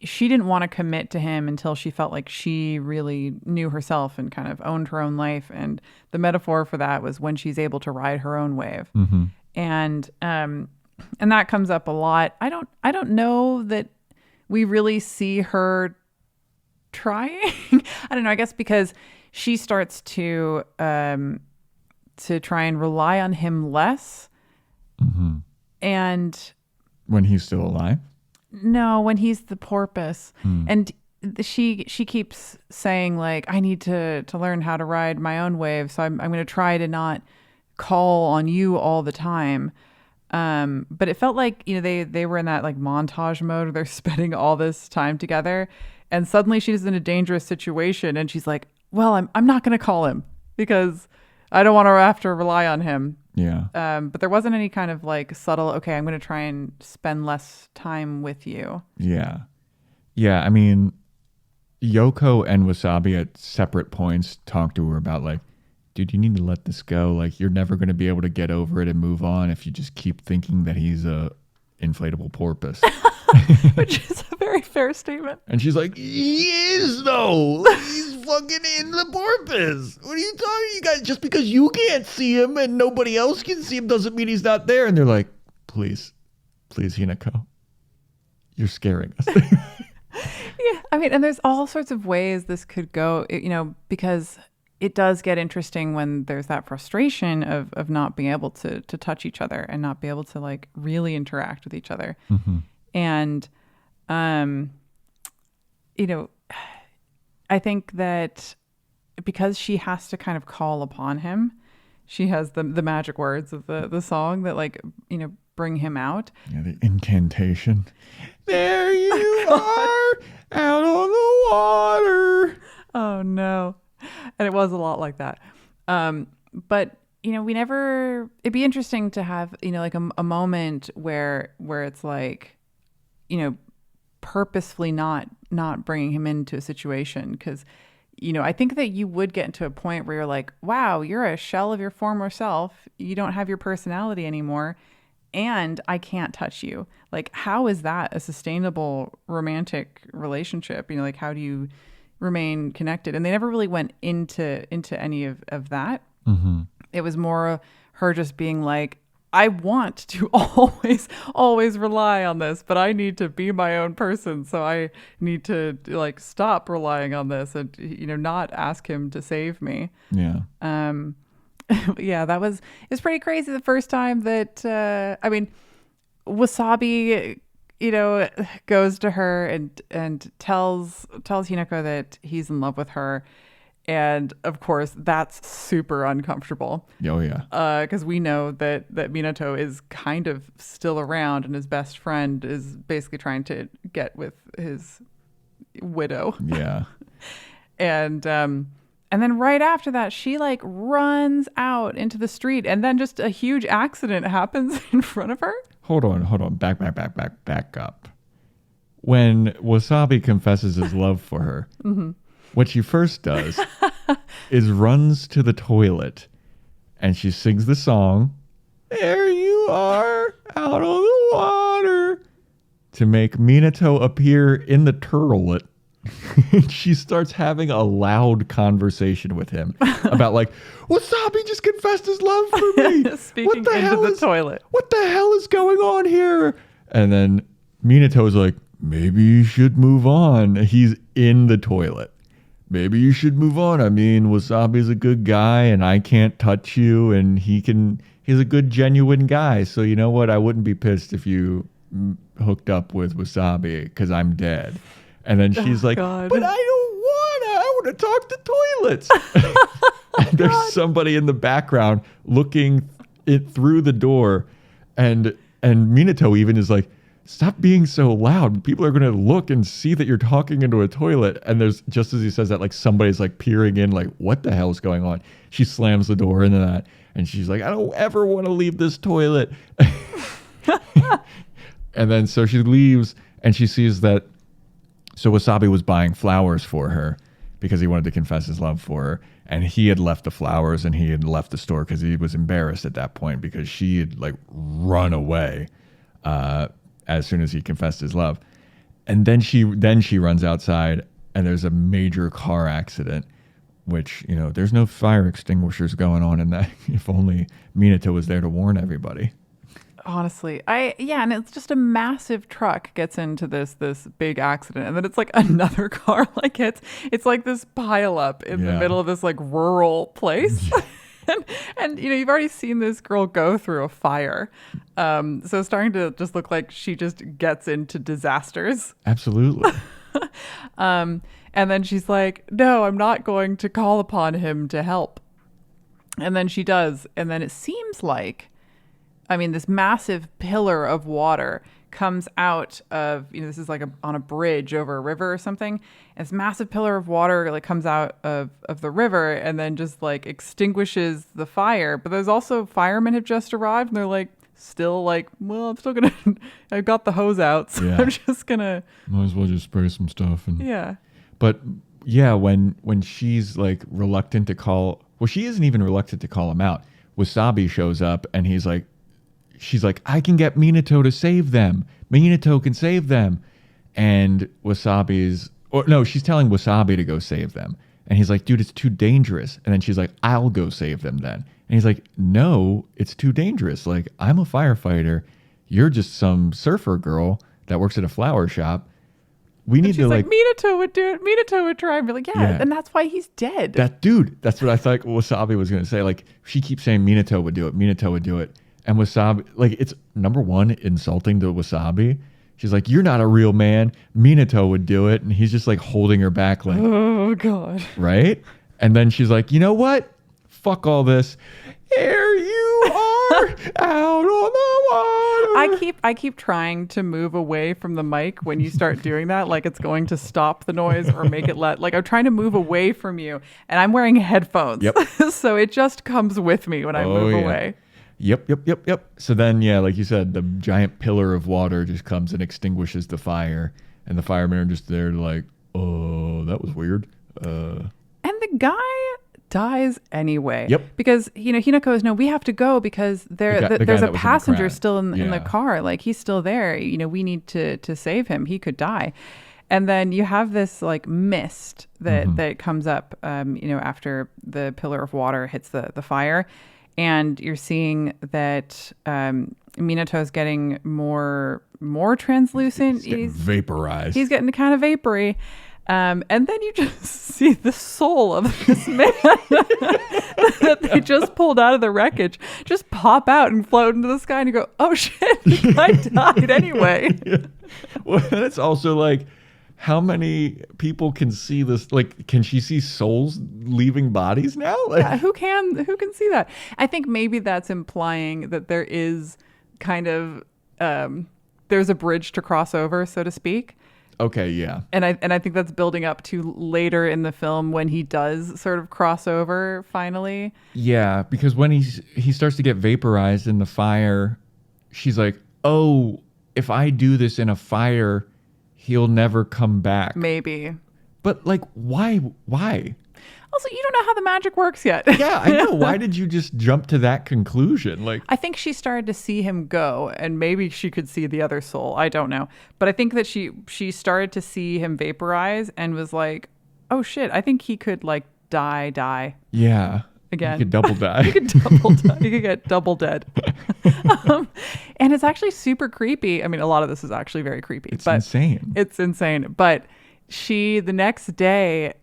she didn't want to commit to him until she felt like she really knew herself and kind of owned her own life. And the metaphor for that was when she's able to ride her own wave. And that comes up a lot. I don't know that we really see her trying. I don't know. I guess because she starts to try and rely on him less. And when he's still alive? No, when he's the porpoise. And she keeps saying like, I need to learn how to ride my own wave. So I'm going to try to not call on you all the time. But it felt like, they were in that like montage mode where they're spending all this time together. And suddenly she's in a dangerous situation. And she's like, well, I'm not going to call him because I don't want to have to rely on him. Yeah. But there wasn't any kind of like subtle, okay, I'm going to try and spend less time with you. Yeah. Yeah. I mean, Yoko and Wasabi at separate points talked to her about like, dude, you need to let this go. Like, you're never going to be able to get over it and move on if you just keep thinking that he's a inflatable porpoise. Which is a very fair statement. And she's like, he is though. He's fucking in the porpoise. What are you talking? You guys, just because you can't see him and nobody else can see him doesn't mean he's not there. And they're like, please, Hinako, you're scaring us. Yeah, I mean, and there's all sorts of ways this could go, because it does get interesting when there's that frustration of not being able to touch each other and not be able to like really interact with each other. And, I think that because she has to kind of call upon him, she has the magic words of the song that like, bring him out. Yeah, the incantation. There you are out on the water. Oh no. And it was a lot like that. But it'd be interesting to have, like a moment where it's like, purposefully not bringing him into a situation. Cause I think that you would get into a point where you're like, wow, you're a shell of your former self. You don't have your personality anymore. And I can't touch you. Like, how is that a sustainable romantic relationship? Like, how do you remain connected? And they never really went into any of that. Mm-hmm. It was more her just being like, I want to always rely on this, but I need to be my own person. So I need to like stop relying on this and, not ask him to save me. Yeah. Yeah, it's pretty crazy the first time that, Wasabi, goes to her and tells Hinako that he's in love with her. And of course, that's super uncomfortable. Oh, yeah. Because we know that Minato is kind of still around and his best friend is basically trying to get with his widow. Yeah. And then right after that, she like runs out into the street and then just a huge accident happens in front of her. Hold on. Back up. When Wasabi confesses his love for her, mm-hmm. what she first does is runs to the toilet and she sings the song, There You Are Out on the Water, to make Minato appear in the turtlet. She starts having a loud conversation with him about like, Wasabi just confessed his love for me. Speaking into the toilet. What the hell is going on here? And then Minato's like, maybe you should move on. He's in the toilet. Maybe you should move on. I mean, Wasabi's a good guy and I can't touch you and he's a good, genuine guy. So you know what? I wouldn't be pissed if you hooked up with Wasabi because I'm dead. And then she's like, God. But I don't want to. I want to talk to toilets. And there's somebody in the background looking through the door. And Minato even is like, stop being so loud. People are going to look and see that you're talking into a toilet. And there's, just as he says that, like somebody's like peering in, like, what the hell is going on? She slams the door into that. And she's like, I don't ever want to leave this toilet. And then so she leaves and she sees that. So Wasabi was buying flowers for her because he wanted to confess his love for her. And he had left the flowers and he had left the store because he was embarrassed at that point because she had like run away as soon as he confessed his love. And then she runs outside and there's a major car accident, which, there's no fire extinguishers going on in that. If only Minato was there to warn everybody. Honestly, and it's just a massive truck gets into this big accident, and then it's like another car like it's like this pile up in the middle of this like rural place. and you've already seen this girl go through a fire, so it's starting to just look like she just gets into disasters. Absolutely. And then she's like, no, I'm not going to call upon him to help. And then she does, and then it seems like, this massive pillar of water comes out of, this is like on a bridge over a river or something. And this massive pillar of water like comes out of the river and then just like extinguishes the fire. But there's also firemen have just arrived and they're like still like, well, I'm still going to, I've got the hose out. So I'm just going to. Might as well just spray some stuff. Yeah. But yeah, when she's like reluctant to call, well, she isn't even reluctant to call him out. Wasabi shows up and she's like, I can get Minato to save them. Minato can save them. And she's telling Wasabi to go save them. And he's like, dude, it's too dangerous. And then she's like, I'll go save them then. And he's like, no, it's too dangerous. Like, I'm a firefighter. You're just some surfer girl that works at a flower shop. She's like, Minato would do it. Minato would try and be like, yeah, and that's why he's dead. That's what I thought Wasabi was going to say. Like, she keeps saying Minato would do it. Minato would do it. And Wasabi, like, it's number one, insulting to Wasabi. She's like, you're not a real man. Minato would do it. And he's just like holding her back like, oh, God. Right? And then she's like, you know what? Fuck all this. Here you are out on the water. I keep trying to move away from the mic when you start doing that, like it's going to stop the noise or make it like I'm trying to move away from you, and I'm wearing headphones. Yep. So it just comes with me when I move away. Yep. So then, yeah, like you said, the giant pillar of water just comes and extinguishes the fire, and the firemen are just there like, oh, that was weird. And the guy dies anyway. Yep. Because, Hinako goes, no, we have to go because the there's guy a that was in the passenger crowd. still in the Yeah. car. Like, he's still there. We need to save him. He could die. And then you have this like mist that comes up, after the pillar of water hits the fire. And you're seeing that Minato's getting more translucent. He's getting vaporized. He's getting kind of vapory. And then you just see the soul of this man that they just pulled out of the wreckage just pop out and float into the sky, and you go, oh shit, the guy died anyway. Yeah. Well, it's also like, how many people can see this? Like, can she see souls leaving bodies now? Like, Yeah, who can see that? I think maybe that's implying that there is kind of there's a bridge to cross over, so to speak. okay, yeah. And I think that's building up to later in the film when he does sort of cross over finally. Yeah, because when he starts to get vaporized in the fire, she's like, oh, if I do this in a fire, he'll never come back. Maybe. But like, why? Also, you don't know how the magic works yet. Yeah, I know. Why did you just jump to that conclusion? Like, I think she started to see him go, and maybe she could see the other soul. I don't know. But I think that she started to see him vaporize and was like, oh shit, I think he could like die yeah. again. You could double die. He could double die. He could get double dead. And it's actually super creepy. I mean, a lot of this is actually very creepy. It's but insane. It's insane. But the next day,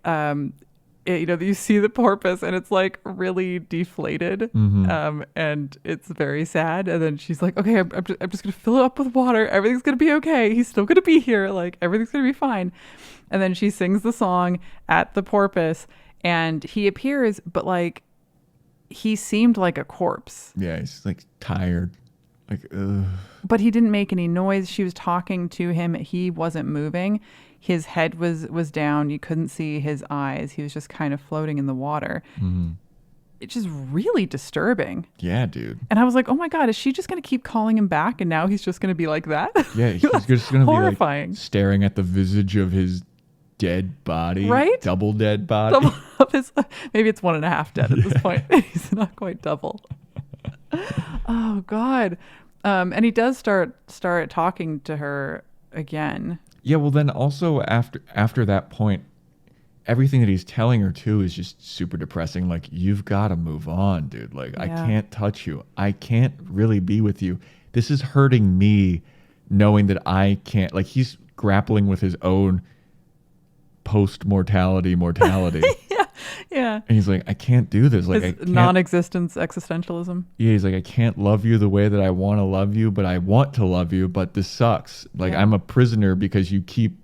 you see the porpoise and it's like really deflated. And it's very sad. And then she's like, okay, I'm just going to fill it up with water. Everything's going to be okay. He's still going to be here. Like, everything's going to be fine. And then she sings the song at the porpoise and he appears, but like, he seemed like a corpse. Yeah, he's like tired. Like, ugh. But he didn't make any noise. She was talking to him. He wasn't moving. His head was down. You couldn't see his eyes. He was just kind of floating in the water. It's just really disturbing. Yeah, dude. And I was like, oh my God, is she just going to keep calling him back? And now he's just going to be like that? Yeah, he's just going to be horrifying. like staring at the visage of his dead body. Right? Double dead body. Double of his, maybe it's 1.5 dead at this point. He's not quite double. Oh God. And he does start talking to her again. Yeah, well then also after that point, everything that he's telling her too is just super depressing. Like, you've got to move on, dude. Like, I can't touch you. I can't really be with you. This is hurting me knowing that I can't, like, he's grappling with his own post-mortality mortality. Yeah. And he's like, I can't do this. Like, His I can't, non-existence existentialism. yeah, he's like, I can't love you the way that I want to love you, but I want to love you, but this sucks. Like, Yeah. I'm a prisoner because you keep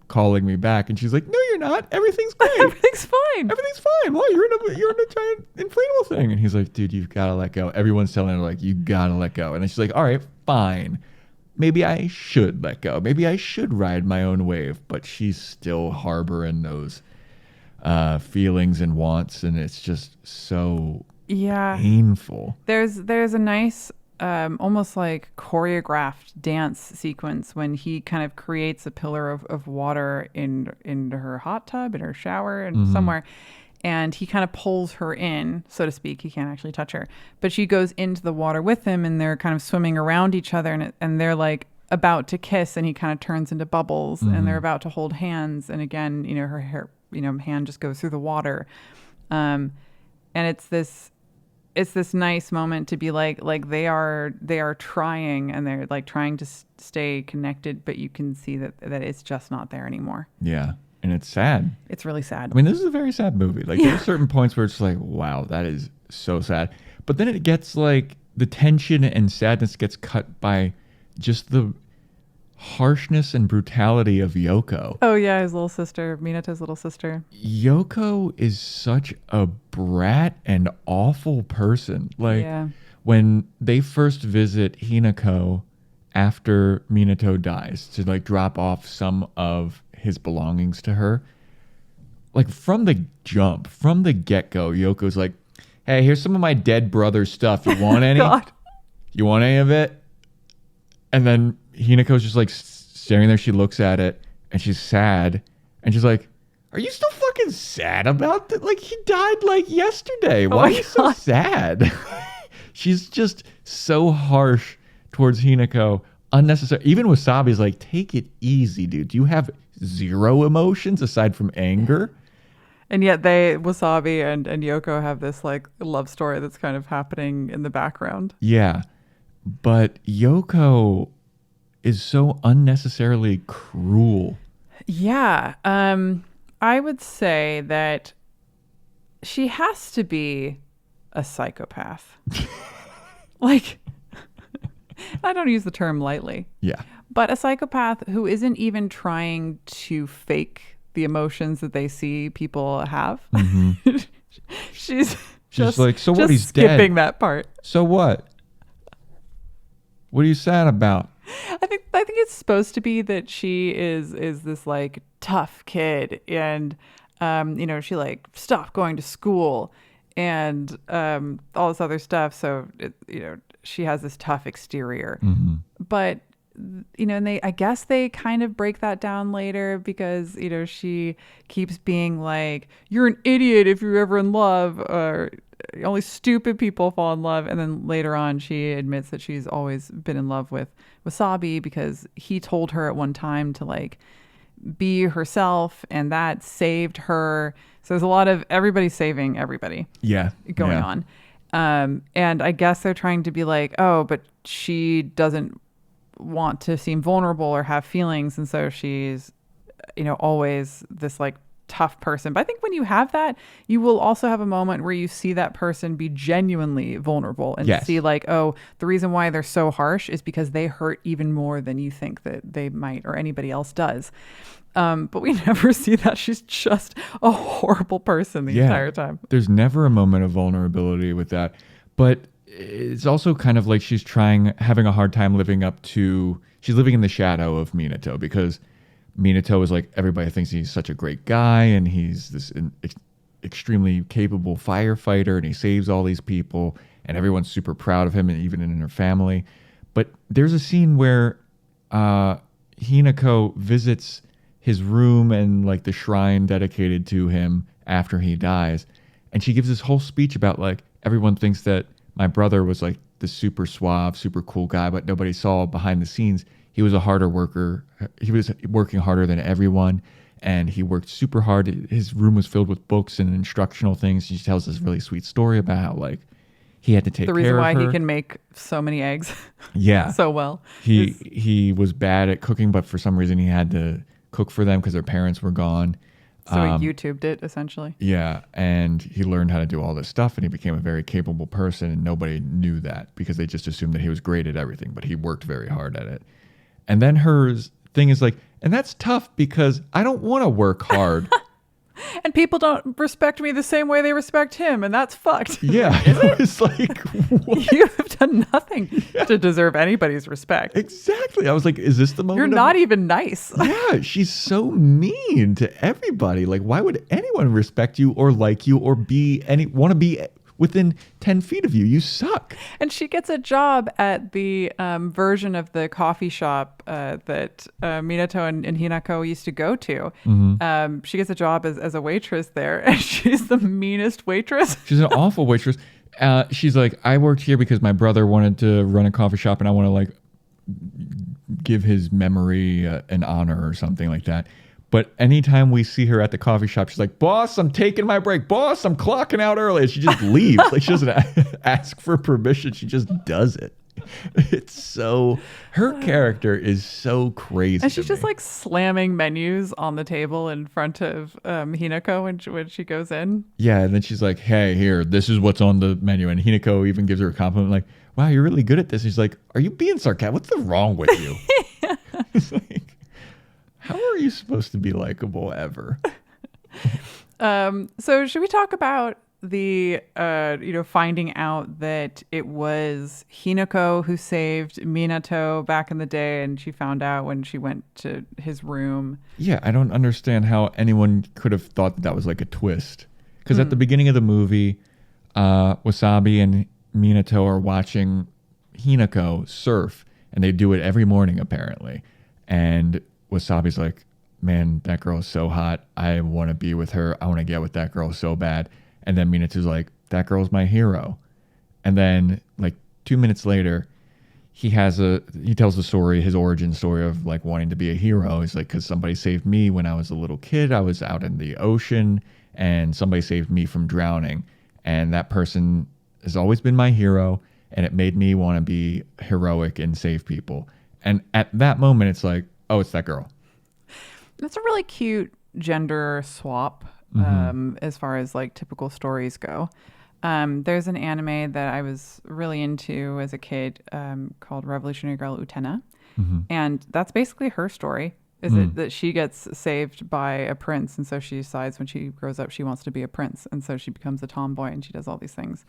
calling me back. And she's like, no, you're not. Everything's great. Everything's fine. Everything's fine. Well, you're in a giant inflatable thing. And he's like, dude, you've got to let go. Everyone's telling her, like, you got to let go. And then she's like, all right, fine. Maybe I should let go. Maybe I should ride my own wave. But she's still harboring those feelings and wants. And it's just so painful. There's a nice almost like choreographed dance sequence when he kind of creates a pillar of water in her hot tub, in her shower, and somewhere, and he kind of pulls her in, so to speak. He can't actually touch her, but she goes into the water with him, and they're kind of swimming around each other, and they're like about to kiss, and he kind of turns into bubbles, and they're about to hold hands, and again, her hair, hand just goes through the water, and it's this nice moment to be like they are trying, and they're like trying to stay connected, but you can see that it's just not there anymore. Yeah. And it's sad. It's really sad. I mean, this is a very sad movie. Like, there's certain points where it's like, wow, that is so sad. But then it gets like the tension and sadness gets cut by just the harshness and brutality of Yoko. Oh yeah, his little sister, Minato's little sister. Yoko is such a brat and awful person. Like Yeah. when they first visit Hinako after Minato dies to like drop off some of his belongings to her, like from the get-go, Yoko's like, hey, here's some of my dead brother's stuff. You want any? God. You want any of it? And then Hinako's just like staring there. She looks at it and she's sad. And she's like, are you still fucking sad about that? Like, he died like yesterday. Why are you so sad? She's just so harsh towards Hinako. Unnecessary. Even Wasabi's like, take it easy, dude. Do you have zero emotions aside from anger? And yet Wasabi and Yoko have this like love story that's kind of happening in the background. Yeah. But Yoko is so unnecessarily cruel. Yeah. I would say that she has to be a psychopath. Like, I don't use the term lightly. Yeah. But a psychopath who isn't even trying to fake the emotions that they see people have. Mm-hmm. She's just like, so what? Just He's skipping dead. that part. So what? What are you sad about? I think it's supposed to be that she is this like tough kid, and she like stopped going to school and all this other stuff. So she has this tough exterior, but and I guess they kind of break that down later because she keeps being like, you're an idiot if you're ever in love, or only stupid people fall in love. And then later on she admits that she's always been in love with Wasabi because he told her at one time to like be herself, and that saved her. So there's a lot of everybody saving everybody going on. And I guess they're trying to be like, oh, but she doesn't want to seem vulnerable or have feelings, and so she's always this like tough person. But I think when you have that, you will also have a moment where you see that person be genuinely vulnerable and see like, oh, the reason why they're so harsh is because they hurt even more than you think that they might or anybody else does. But we never see that. She's just a horrible person the entire time. There's never a moment of vulnerability with that. But it's also kind of like she's having a hard time living up to, she's living in the shadow of Minato, because Minato is like, everybody thinks he's such a great guy and he's this extremely capable firefighter and he saves all these people and everyone's super proud of him, and even in her family. But there's a scene where Hinako visits his room and like the shrine dedicated to him after he dies, and she gives this whole speech about like, everyone thinks that my brother was like the super suave, super cool guy, but nobody saw behind the scenes he was a harder worker. He was working harder than everyone, and he worked super hard. His room was filled with books and instructional things. She tells this really sweet story about how like he had to take care of her. The reason why he can make so many eggs so well. He was bad at cooking, but for some reason he had to cook for them because their parents were gone. So he YouTubed it, essentially. Yeah, and he learned how to do all this stuff, and he became a very capable person, and nobody knew that because they just assumed that he was great at everything, but he worked very hard at it. And then her thing is like, and that's tough because I don't want to work hard. And people don't respect me the same way they respect him, and that's fucked. Yeah. It's like, what? You have done nothing to deserve anybody's respect. Exactly. I was like, is this the moment? You're not even nice. Yeah, she's so mean to everybody. Like, why would anyone respect you or like you or want to be within 10 feet of you? You suck. And she gets a job at the version of the coffee shop that Minato and Hinako used to go to. Mm-hmm. She gets a job as a waitress there, and she's the meanest waitress. She's an awful waitress. She's like, I worked here because my brother wanted to run a coffee shop, and I want to like give his memory an honor or something like that. But anytime we see her at the coffee shop, she's like, boss, I'm taking my break. Boss, I'm clocking out early. And she just leaves. Like, she doesn't ask for permission. She just does it. It's so, her character is so crazy. And she's just like slamming menus on the table in front of Hinako when she goes in. Yeah. And then she's like, hey, here, this is what's on the menu. And Hinako even gives her a compliment like, wow, you're really good at this. And she's like, are you being sarcastic? What's wrong with you? It's like, how are you supposed to be likable ever? So should we talk about the finding out that it was Hinako who saved Minato back in the day, and she found out when she went to his room. Yeah, I don't understand how anyone could have thought that was like a twist. Because at the beginning of the movie, Wasabi and Minato are watching Hinako surf, and they do it every morning apparently. And Wasabi's like, man, that girl is so hot. I want to be with her. I want to get with that girl so bad. And then Minato's like, that girl's my hero. And then like 2 minutes later, he tells the story, his origin story of like wanting to be a hero. He's like, because somebody saved me when I was a little kid. I was out in the ocean and somebody saved me from drowning. And that person has always been my hero. And it made me want to be heroic and save people. And at that moment, it's like, oh, it's that girl. That's a really cute gender swap as far as like typical stories go. There's an anime that I was really into as a kid called Revolutionary Girl Utena. And that's basically her story. Is it that she gets saved by a prince, and so she decides when she grows up she wants to be a prince, and so she becomes a tomboy and she does all these things.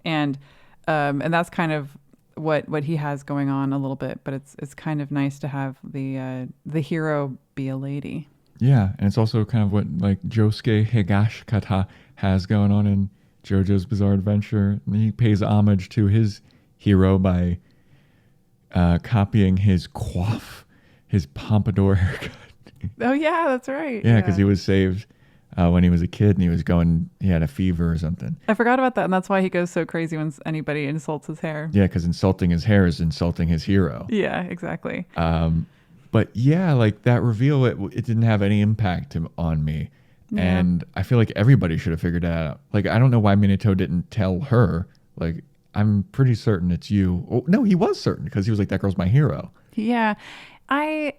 And that's kind of what he has going on a little bit, but it's kind of nice to have the hero be a lady. Yeah, and it's also kind of what like Josuke Higashikata has going on in JoJo's Bizarre Adventure. And he pays homage to his hero by copying his coif, his pompadour haircut. Oh yeah, that's right. Yeah, because he was saved when he was a kid and he had a fever or something. I forgot about that, and that's why he goes so crazy when anybody insults his hair. Yeah, because insulting his hair is insulting his hero. Yeah, exactly. But yeah, like that reveal, it didn't have any impact on me. Yeah. And I feel like everybody should have figured that out. Like, I don't know why Minato didn't tell her. Like, I'm pretty certain it's you. Oh, no, he was certain because he was like, that girl's my hero. Yeah. I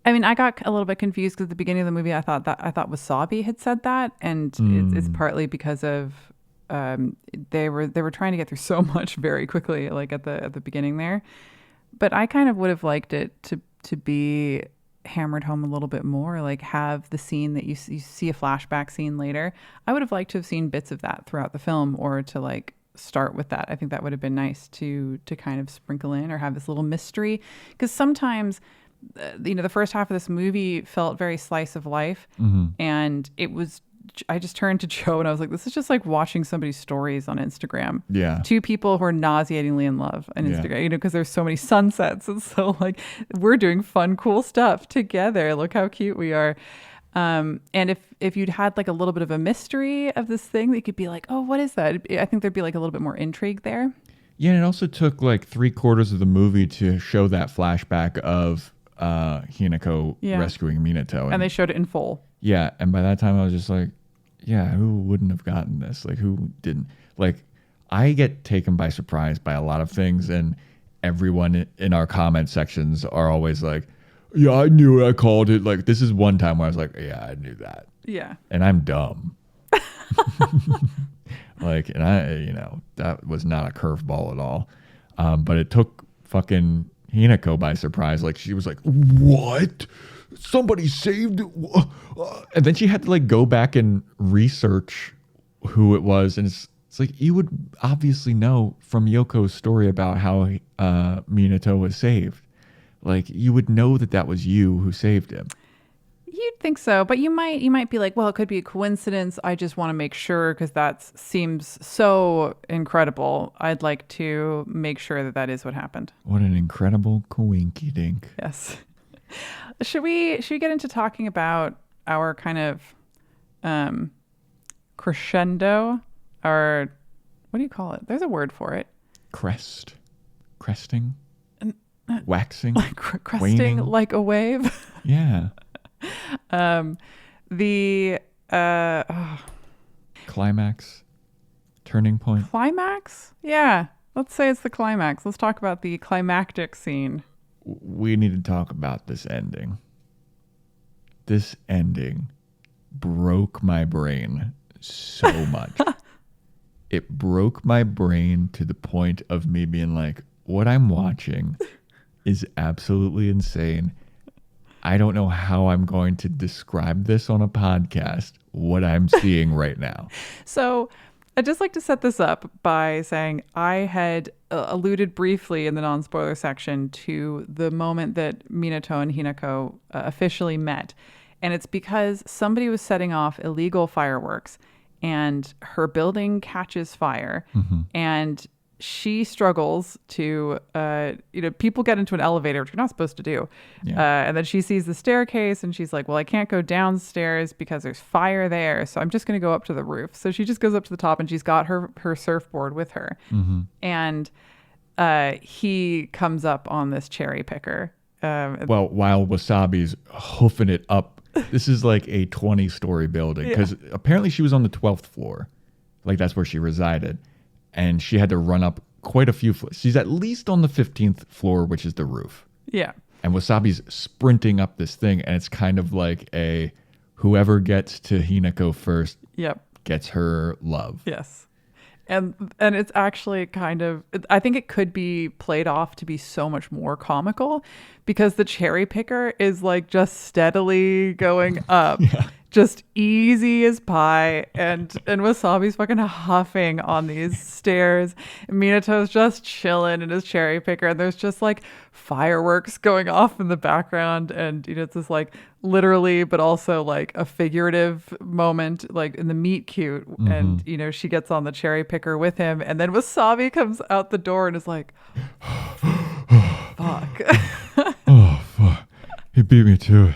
mean, I got a little bit confused because at the beginning of the movie, I thought Wasabi had said that. And it's partly because of they were trying to get through so much very quickly, like at the beginning there. But I kind of would have liked it to be hammered home a little bit more, like have the scene that you see a flashback scene later. I would have liked to have seen bits of that throughout the film, or to like start with that. I think that would have been nice to kind of sprinkle in or have this little mystery, because sometimes the first half of this movie felt very slice of life, and I just turned to Joe and I was like, this is just like watching somebody's stories on Instagram. Yeah. Two people who are nauseatingly in love on Instagram, because there's so many sunsets. And so like, we're doing fun, cool stuff together. Look how cute we are. And if you'd had like a little bit of a mystery of this thing, that you could be like, oh, what is that? I think there'd be like a little bit more intrigue there. Yeah. And it also took like 3/4 of the movie to show that flashback of Hinako rescuing Minato. And they showed it in full. Yeah, and by that time I was just like, yeah, who wouldn't have gotten this? Like, who didn't? Like, I get taken by surprise by a lot of things, and everyone in our comment sections are always like, yeah, I knew it, I called it. Like, this is one time where I was like, yeah, I knew that. Yeah. And I'm dumb. Like, and that was not a curveball at all. But it took fucking Hinako by surprise. Like, she was like, what? Somebody saved it. And then she had to like go back and research who it was. And it's like, you would obviously know from Yoko's story about how Minato was saved. Like, you would know that was you who saved him. You'd think so, but you might be like, well, it could be a coincidence. I just want to make sure because that seems so incredible. I'd like to make sure that is what happened. What an incredible coinky dink. Yes. Should we get into talking about our kind of crescendo, or what do you call it? There's a word for it. Cresting, waxing, like cresting, waning. like a wave. Yeah. Climax, turning point. Climax? Yeah. Let's say it's the climax. Let's talk about the climactic scene. We need to talk about this ending. This ending broke my brain so much. It broke my brain to the point of me being like, what I'm watching is absolutely insane. I don't know how I'm going to describe this on a podcast, what I'm seeing right now. So I'd just like to set this up by saying I had alluded briefly in the non-spoiler section to the moment that Minato and Hinako officially met. And it's because somebody was setting off illegal fireworks and her building catches fire and she struggles to, people get into an elevator, which you're not supposed to do. Yeah. And then she sees the staircase and she's like, well, I can't go downstairs because there's fire there. So I'm just going to go up to the roof. So she just goes up to the top and she's got her surfboard with her. And he comes up on this cherry picker. Well, while Wasabi's hoofing it up, this is like a 20-story building because apparently she was on the 12th floor. Like that's where she resided. And she had to run up quite a few floors. She's at least on the 15th floor, which is the roof. Yeah. And Wasabi's sprinting up this thing, and it's kind of like a whoever gets to Hinako first gets her love. Yes. And it's actually kind of, I think it could be played off to be so much more comical because the cherry picker is like just steadily going up. Just easy as pie, and Wasabi's fucking huffing on these stairs. And Minato's just chilling in his cherry picker, and there's just like fireworks going off in the background, and it's this like literally, but also like a figurative moment, like in the meet cute, and she gets on the cherry picker with him, and then Wasabi comes out the door and is like, "Fuck." Oh fuck! He beat me to it.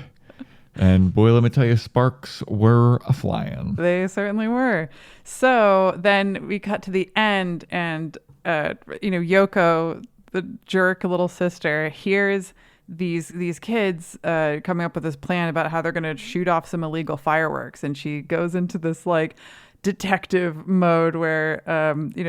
And boy, let me tell you, sparks were a-flying. They certainly were. So then we cut to the end, and Yoko, the jerk little sister, hears these kids coming up with this plan about how they're going to shoot off some illegal fireworks, and she goes into this like detective mode where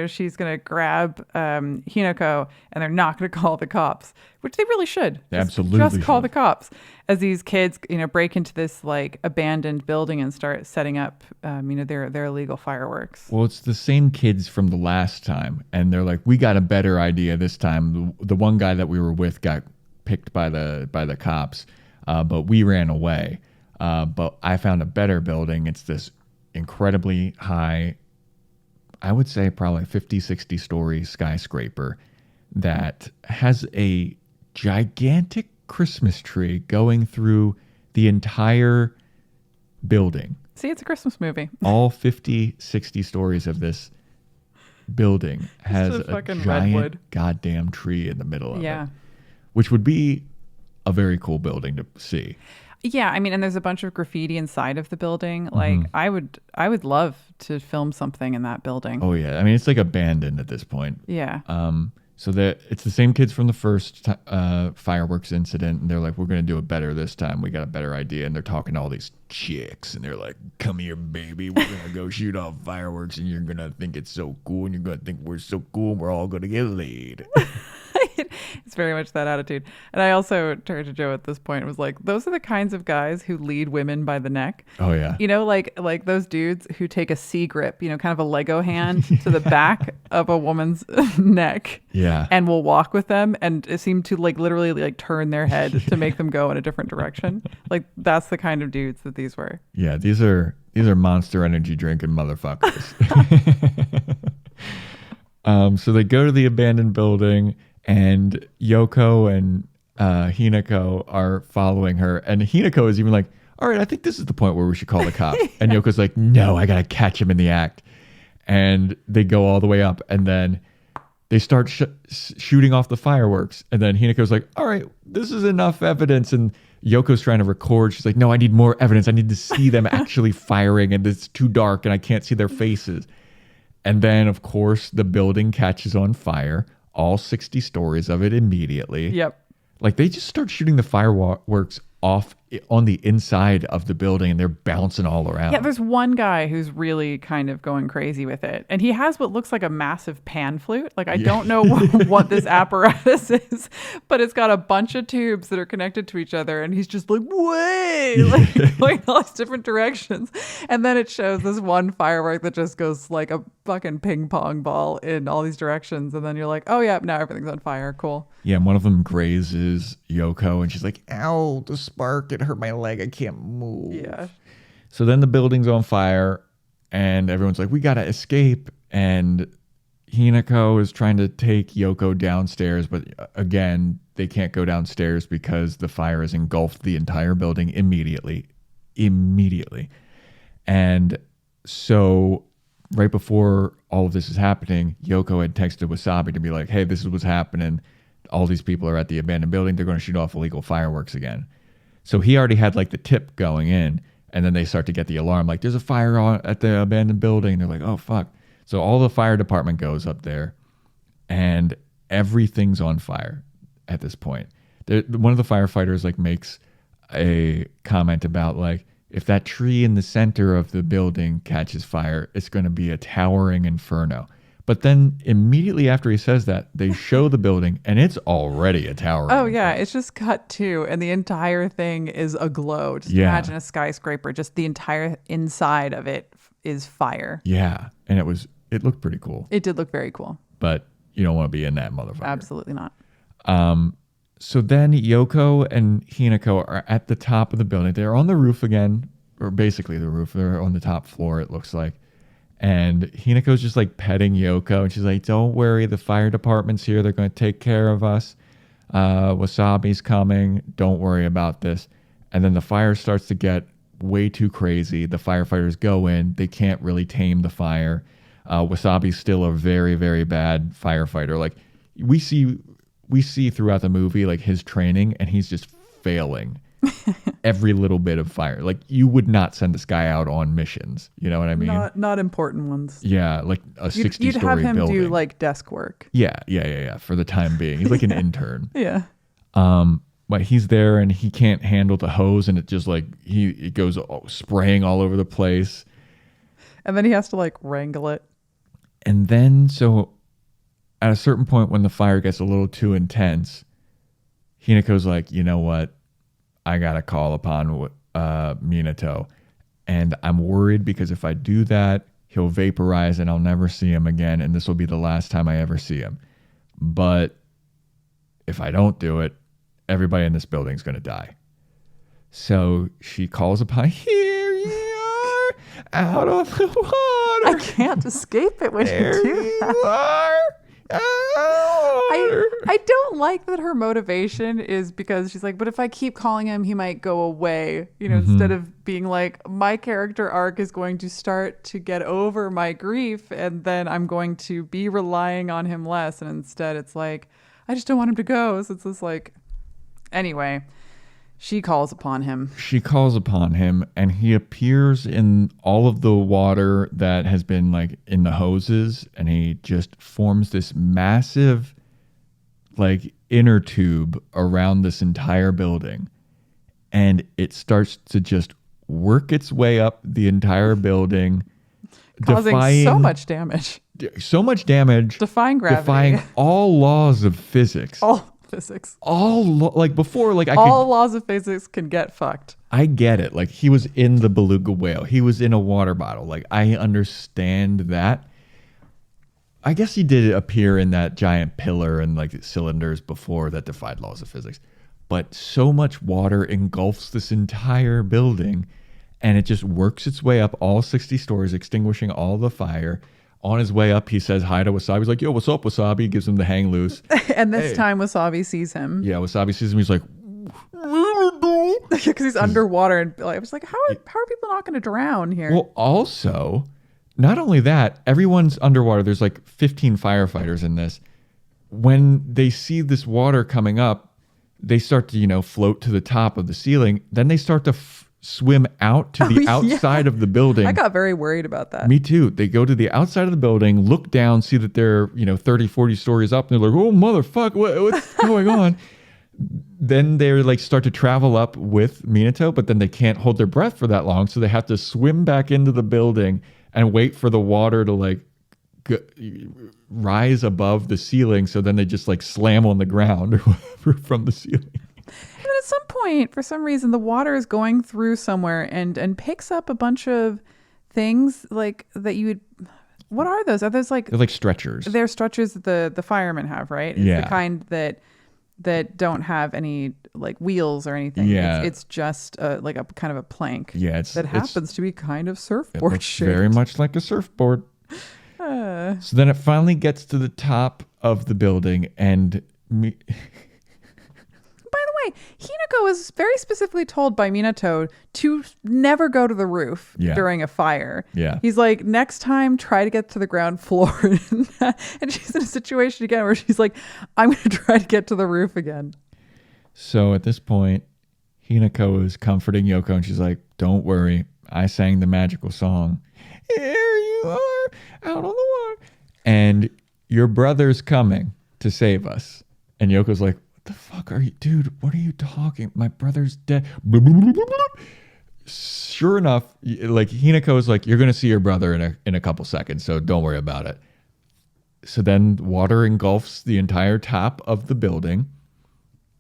she's going to grab Hinako, and they're not going to call the cops, which they really should. They absolutely just call should. The cops as these kids break into this like abandoned building and start setting up their illegal fireworks. Well, it's the same kids from the last time, and they're like, we got a better idea this time. The one guy that we were with got picked by the cops, but we ran away. But I found a better building. It's this incredibly high, I would say probably 50, 60 story skyscraper that has a gigantic Christmas tree going through the entire building. See, it's a Christmas movie. All 50, 60 stories of this building has a giant redwood. Goddamn tree in the middle of it. Which would be a very cool building to see. Yeah, I mean, and there's a bunch of graffiti inside of the building. Like, I would love to film something in that building. Oh yeah, I mean, it's like abandoned at this point. Yeah. So that it's the same kids from the first fireworks incident, and they're like, "We're gonna do it better this time. We got a better idea." And they're talking to all these chicks, and they're like, "Come here, baby. We're gonna go shoot off fireworks, and you're gonna think it's so cool, and you're gonna think we're so cool, and we're all gonna get laid." It's very much that attitude. And I also turned to Joe at this point and was like, those are the kinds of guys who lead women by the neck. Oh, yeah. Like those dudes who take a C grip, kind of a Lego hand to the back of a woman's neck. Yeah. And will walk with them and seem to like literally like turn their head to make them go in a different direction. Like that's the kind of dudes that these were. Yeah, these are Monster Energy drinking motherfuckers. So they go to the abandoned building, and Yoko and Hinako are following her. And Hinako is even like, all right, I think this is the point where we should call the cops. Yeah. And Yoko's like, no, I got to catch him in the act. And they go all the way up, and then they start shooting off the fireworks. And then Hinako's like, all right, this is enough evidence. And Yoko's trying to record. She's like, no, I need more evidence. I need to see them actually firing, and it's too dark, and I can't see their faces. And then, of course, the building catches on fire. All 60 stories of it immediately. Yep. Like they just start shooting the fireworks off on the inside of the building and they're bouncing all around. Yeah, there's one guy who's really kind of going crazy with it. And he has what looks like a massive pan flute. Like, I don't know what this apparatus is, but it's got a bunch of tubes that are connected to each other. And he's just like, way, like going all these different directions. And then it shows this one firework that just goes like a fucking ping pong ball in all these directions. And then you're like, oh, yeah, now everything's on fire. Cool. Yeah, and one of them grazes Yoko and she's like, ow, the spark, it hurt my leg. I can't move. Yeah. So then the building's on fire and everyone's like, we got to escape. And Hinako is trying to take Yoko downstairs. But again, they can't go downstairs because the fire has engulfed the entire building immediately. And so right before all of this is happening, Yoko had texted Wasabi to be like, hey, this is what's happening. All these people are at the abandoned building. They're going to shoot off illegal fireworks again. So he already had like the tip going in, and then they start to get the alarm. Like, there's a fire at the abandoned building. And they're like, oh, fuck. So all the fire department goes up there, and everything's on fire at this point. One of the firefighters like makes a comment about like, if that tree in the center of the building catches fire, it's going to be a towering inferno. But then immediately after he says that, they show the building and it's already a towering. Oh, yeah. It's just cut to, and the entire thing is aglow. Just imagine a skyscraper. Just the entire inside of it is fire. Yeah. And it looked pretty cool. It did look very cool. But you don't want to be in that motherfucker. Absolutely not. So then Yoko and Hinako are at the top of the building. They're on the roof again, or basically the roof. They're on the top floor, it looks like. And Hinako's just like petting Yoko. And she's like, don't worry, the fire department's here. They're going to take care of us. Wasabi's coming. Don't worry about this. And then the fire starts to get way too crazy. The firefighters go in. They can't really tame the fire. Wasabi's still a very, very bad firefighter. Like we see throughout the movie, like his training, and he's just failing every little bit of fire. Like you would not send this guy out on missions. You know what I mean? Not important ones. Yeah, like a 60-story building. You'd have him do like desk work. Yeah. For the time being, he's like an intern. Yeah. But he's there and he can't handle the hose, and it just like it goes spraying all over the place. And then he has to like wrangle it. And then so at a certain point when the fire gets a little too intense, Hinako's like, you know what? I got to call upon Minato. And I'm worried because if I do that, he'll vaporize and I'll never see him again. And this will be the last time I ever see him. But if I don't do it, everybody in this building is going to die. So she calls upon, here you are, out of the water. I can't escape it when there you do you that. are. I don't like that her motivation is because she's like, but if I keep calling him, he might go away. You know, instead of being like, my character arc is going to start to get over my grief, and then I'm going to be relying on him less. And instead, it's like, I just don't want him to go. So it's just like, anyway. She calls upon him. And he appears in all of the water that has been like in the hoses, and he just forms this massive like inner tube around this entire building, and it starts to just work its way up the entire building, causing so much damage. Defying gravity. Defying all laws of physics. All physics. Before, like all laws of physics can get fucked. I get it. Like he was in the beluga whale. He was in a water bottle. Like I understand that. I guess he did appear in that giant pillar and like cylinders before that defied laws of physics. But so much water engulfs this entire building, and it just works its way up all 60 stories, extinguishing all the fire. On his way up, he says hi to Wasabi. He's like, yo, what's up, Wasabi? Gives him the hang loose. And this time Wasabi sees him. Yeah, Wasabi sees him. He's like, because he's underwater. And I was like, how are people not going to drown here? Well, also, not only that, everyone's underwater. There's like 15 firefighters in this. When they see this water coming up, they start to, float to the top of the ceiling. Then they start to swim out to the outside of the building. I got very worried about that. Me too. They go to the outside of the building, look down, see that they're, 30, 40 stories up. And they're like, oh, motherfucker, what's going on? then they like start to travel up with Minato, but then they can't hold their breath for that long, so they have to swim back into the building and wait for the water to like rise above the ceiling. So then they just like slam on the ground or whatever from the ceiling. And then at some point, for some reason, the water is going through somewhere and picks up a bunch of things like that you would. What are those? Are those like they're like stretchers? They're stretchers that the firemen have, right? It's yeah. the kind that don't have any like wheels or anything. Yeah. It's just like a kind of a plank. Yeah, that happens to be kind of surfboard shaped. Very much like a surfboard. So then it finally gets to the top of the building, and by the way, Hinako was very specifically told by Minato to never go to the roof during a fire. Yeah. He's like, next time, try to get to the ground floor. And she's in a situation again where she's like, I'm going to try to get to the roof again. So at this point, Hinako is comforting Yoko, and she's like, don't worry. I sang the magical song. Here you are, out on the water. And your brother's coming to save us. And Yoko's like, the fuck are you, dude? What are you talking? My brother's dead. Sure enough, like Hinako is like, you're gonna see your brother in a couple seconds, so don't worry about it. So then water engulfs the entire top of the building,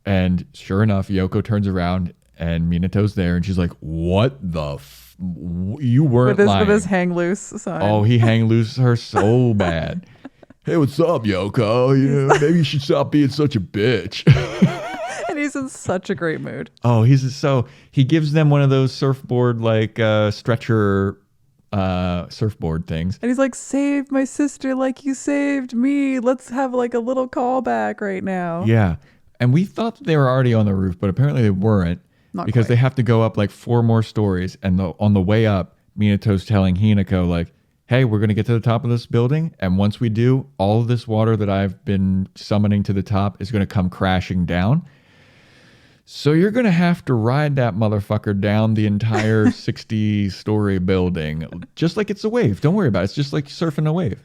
and sure enough, Yoko turns around and Minato's there, and she's like, "What the? You weren't lying." With his hang loose sign. Oh, he hang loose her so bad. Hey, what's up, Yoko? You know, maybe you should stop being such a bitch. And he's in such a great mood. Oh, he gives them one of those surfboard like stretcher surfboard things. And he's like, save my sister like you saved me. Let's have like a little callback right now. Yeah. And we thought that they were already on the roof, but apparently they weren't. Not because quite. They have to go up like 4 more stories. And on the way up, Minato's telling Hinako like, hey, we're going to get to the top of this building, and once we do, all of this water that I've been summoning to the top is going to come crashing down. So you're going to have to ride that motherfucker down the entire 60-story building, just like it's a wave. Don't worry about it. It's just like surfing a wave.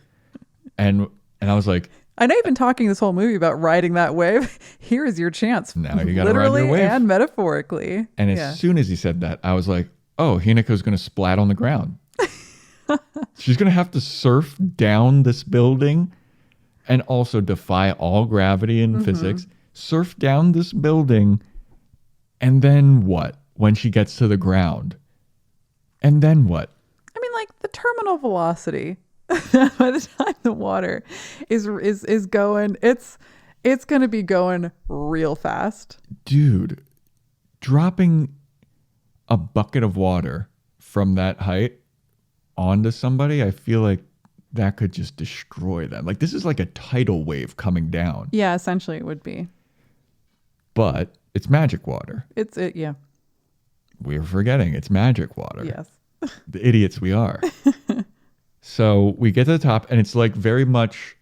And I was like, I know you've been talking this whole movie about riding that wave. Here is your chance. Now you got to ride literally your wave. and metaphorically. And as soon as he said that, I was like, oh, Hinako's going to splat on the ground. She's going to have to surf down this building and also defy all gravity and physics, surf down this building, and then what when she gets to the ground? And then what? I mean, like the terminal velocity by the time the water is going, it's going to be going real fast. Dude, dropping a bucket of water from that height onto somebody, I feel like that could just destroy them. Like this is like a tidal wave coming down. Yeah, essentially it would be. But it's magic water. Yeah. We're forgetting it's magic water. Yes. The idiots we are. So we get to the top, and it's like very much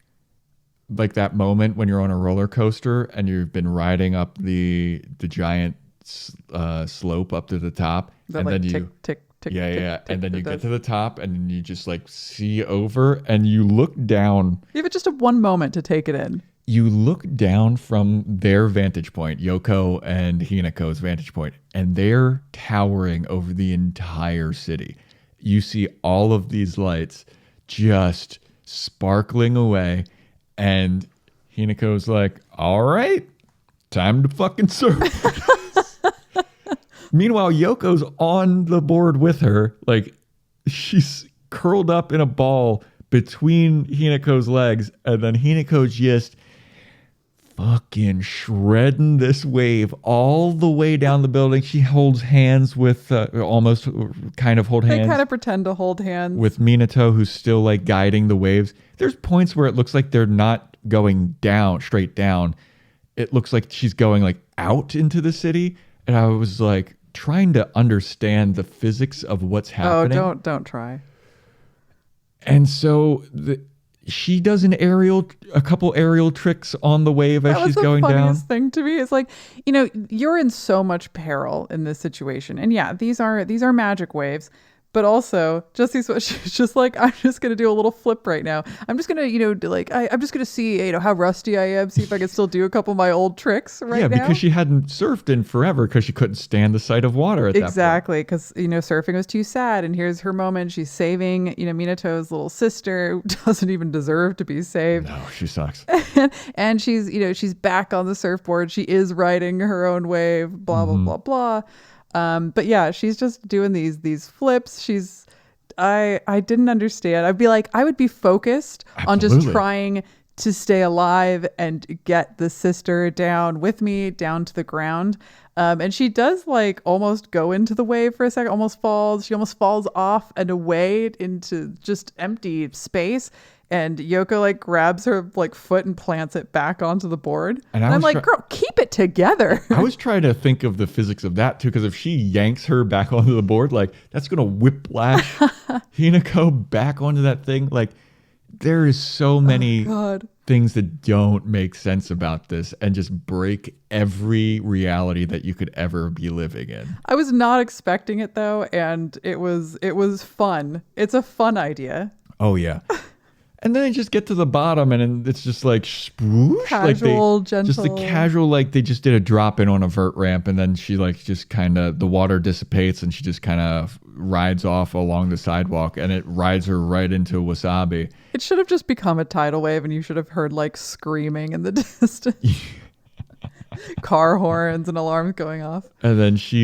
like that moment when you're on a roller coaster and you've been riding up the giant slope up to the top, That and like then you tick. Yeah. And then you get to the top, and then you just like see over, and you look down. You have just a one moment to take it in. You look down from their vantage point, Yoko and Hinako's vantage point, and they're towering over the entire city. You see all of these lights just sparkling away, and Hinako's like, all right, time to fucking surf. Meanwhile, Yoko's on the board with her. Like, she's curled up in a ball between Hinako's legs, and then Hinako's just fucking shredding this wave all the way down the building. She holds hands with, almost kind of hold hands. They kind of pretend to hold hands. With Minato, who's still like guiding the waves. There's points where it looks like they're not going down, straight down. It looks like she's going like out into the city. And I was like, trying to understand the physics of what's happening. Oh, don't try. And so she does a couple aerial tricks on the wave as she's going down. That was the funniest thing to me. It's like, you're in so much peril in this situation. And yeah, these are magic waves, But also, just these, she's just like, I'm just gonna do a little flip right now. I'm just gonna, I'm just gonna see, how rusty I am. See if I can still do a couple of my old tricks right now. Yeah, because she hadn't surfed in forever because she couldn't stand the sight of water at that point. Exactly, because surfing was too sad, and here's her moment. She's saving, Minato's little sister, who doesn't even deserve to be saved. No, she sucks. And she's back on the surfboard. She is riding her own wave. Blah blah blah blah. But yeah, she's just doing these flips. I didn't understand. I would be focused on just trying to stay alive and get the sister down with me down to the ground. And she does almost go into the wave for a second, almost falls. She almost falls off and away into just empty space. And Yoko grabs her foot and plants it back onto the board. And I'm like, girl, keep it together. I was trying to think of the physics of that too, because if she yanks her back onto the board, that's gonna whiplash Hinako back onto that thing. There is so many things that don't make sense about this and just break every reality that you could ever be living in. I was not expecting it though, and it was fun. It's a fun idea. Oh yeah. And then they just get to the bottom, and it's just swoosh, casual, gentle. Just the casual, they just did a drop in on a vert ramp, and then she just kind of, the water dissipates, and she just kind of rides off along the sidewalk, and it rides her right into Wasabi. It should have just become a tidal wave, and you should have heard screaming in the distance. Car horns and alarms going off. And then she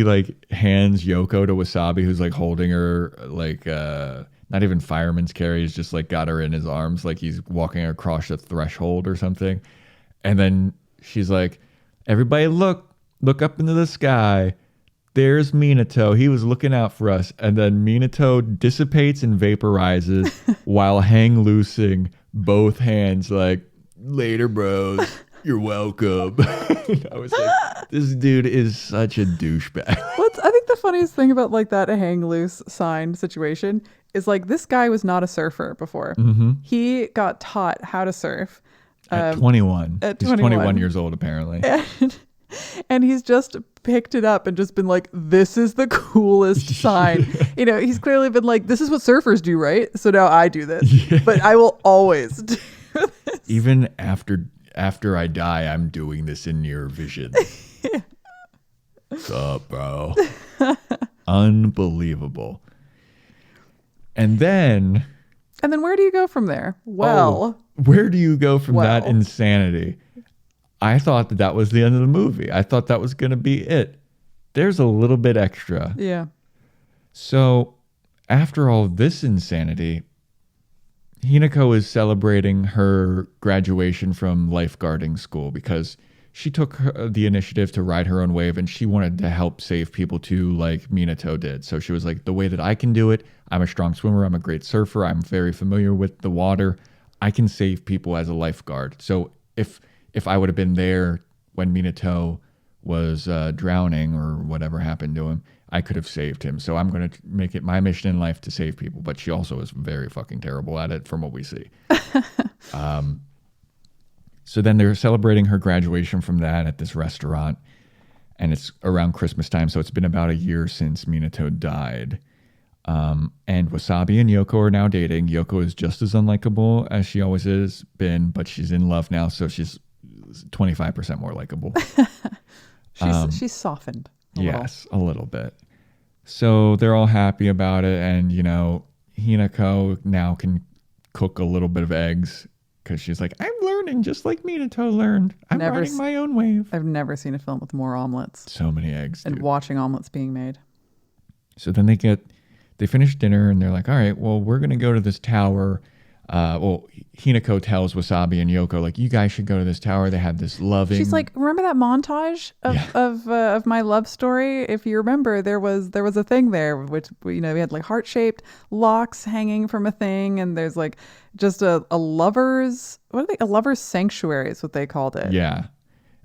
hands Yoko to Wasabi, who's holding her not even fireman's carry. He's just got her in his arms like he's walking across a threshold or something. And then she's like, everybody look up into the sky. There's Minato. He was looking out for us. And then Minato dissipates and vaporizes while hang loosing both hands later, bros. You're welcome. I was like, this dude is such a douchebag. I think the funniest thing about that hang loose sign situation is this guy was not a surfer before. Mm-hmm. He got taught how to surf at 21. He's 21 years old apparently. And he's just picked it up and just been this is the coolest sign. He's clearly been this is what surfers do, right? So now I do this. Yeah. But I will always do this. Even after I die, I'm doing this in your vision. What's up, bro? Unbelievable. And then where do you go from there? Well, where do you go from that insanity? I thought that was the end of the movie. I thought that was going to be it. There's a little bit extra. Yeah. So after all this insanity, Hinako is celebrating her graduation from lifeguarding school because she took the initiative to ride her own wave, and she wanted to help save people too, like Minato did. So she was like, the way that I can do it, I'm a strong swimmer, I'm a great surfer, I'm very familiar with the water, I can save people as a lifeguard. So if I would have been there when Minato was drowning or whatever happened to him, I could have saved him. So I'm going to make it my mission in life to save people. But she also is very fucking terrible at it from what we see. So then they're celebrating her graduation from that at this restaurant. And it's around Christmas time. So it's been about a year since Minato died. And Wasabi and Yoko are now dating. Yoko is just as unlikable as she always has been, but she's in love now. So she's 25% more likable. She's softened. Yes, a little bit. So they're all happy about it. And, Hinako now can cook a little bit of eggs because she's like, I'm learning just like Minato learned. I'm riding my own wave. I've never seen a film with more omelets. So many eggs. And watching omelets being made. So then they finish dinner and they're like, all right, well, we're going to go to this tower. Hinako tells Wasabi and Yoko, you guys should go to this tower. They have this loving. She's like, remember that montage of my love story? If you remember, there was a thing there, which we had heart-shaped locks hanging from a thing, and there's just a lovers. What are they? A lovers sanctuary is what they called it. Yeah,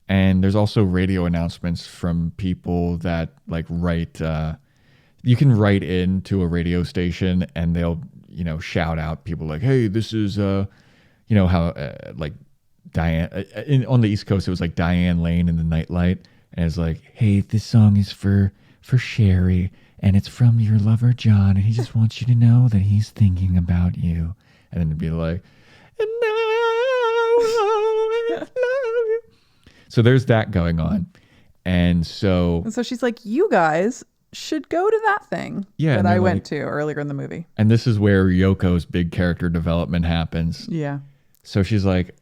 and there's also radio announcements from people that write. You can write into a radio station, and they'll shout out people hey, this is, how, Diane, on the East Coast, it was Diane Lane in the Nightlight. And it's hey, this song is for Sherry. and it's from your lover, John, and he just wants you to know that he's thinking about you. And then it'd be like, and I love you. So there's that going on. And so she's like, you guys should go to that thing that I went to earlier in the movie. And this is where Yoko's big character development happens. Yeah. So she's like,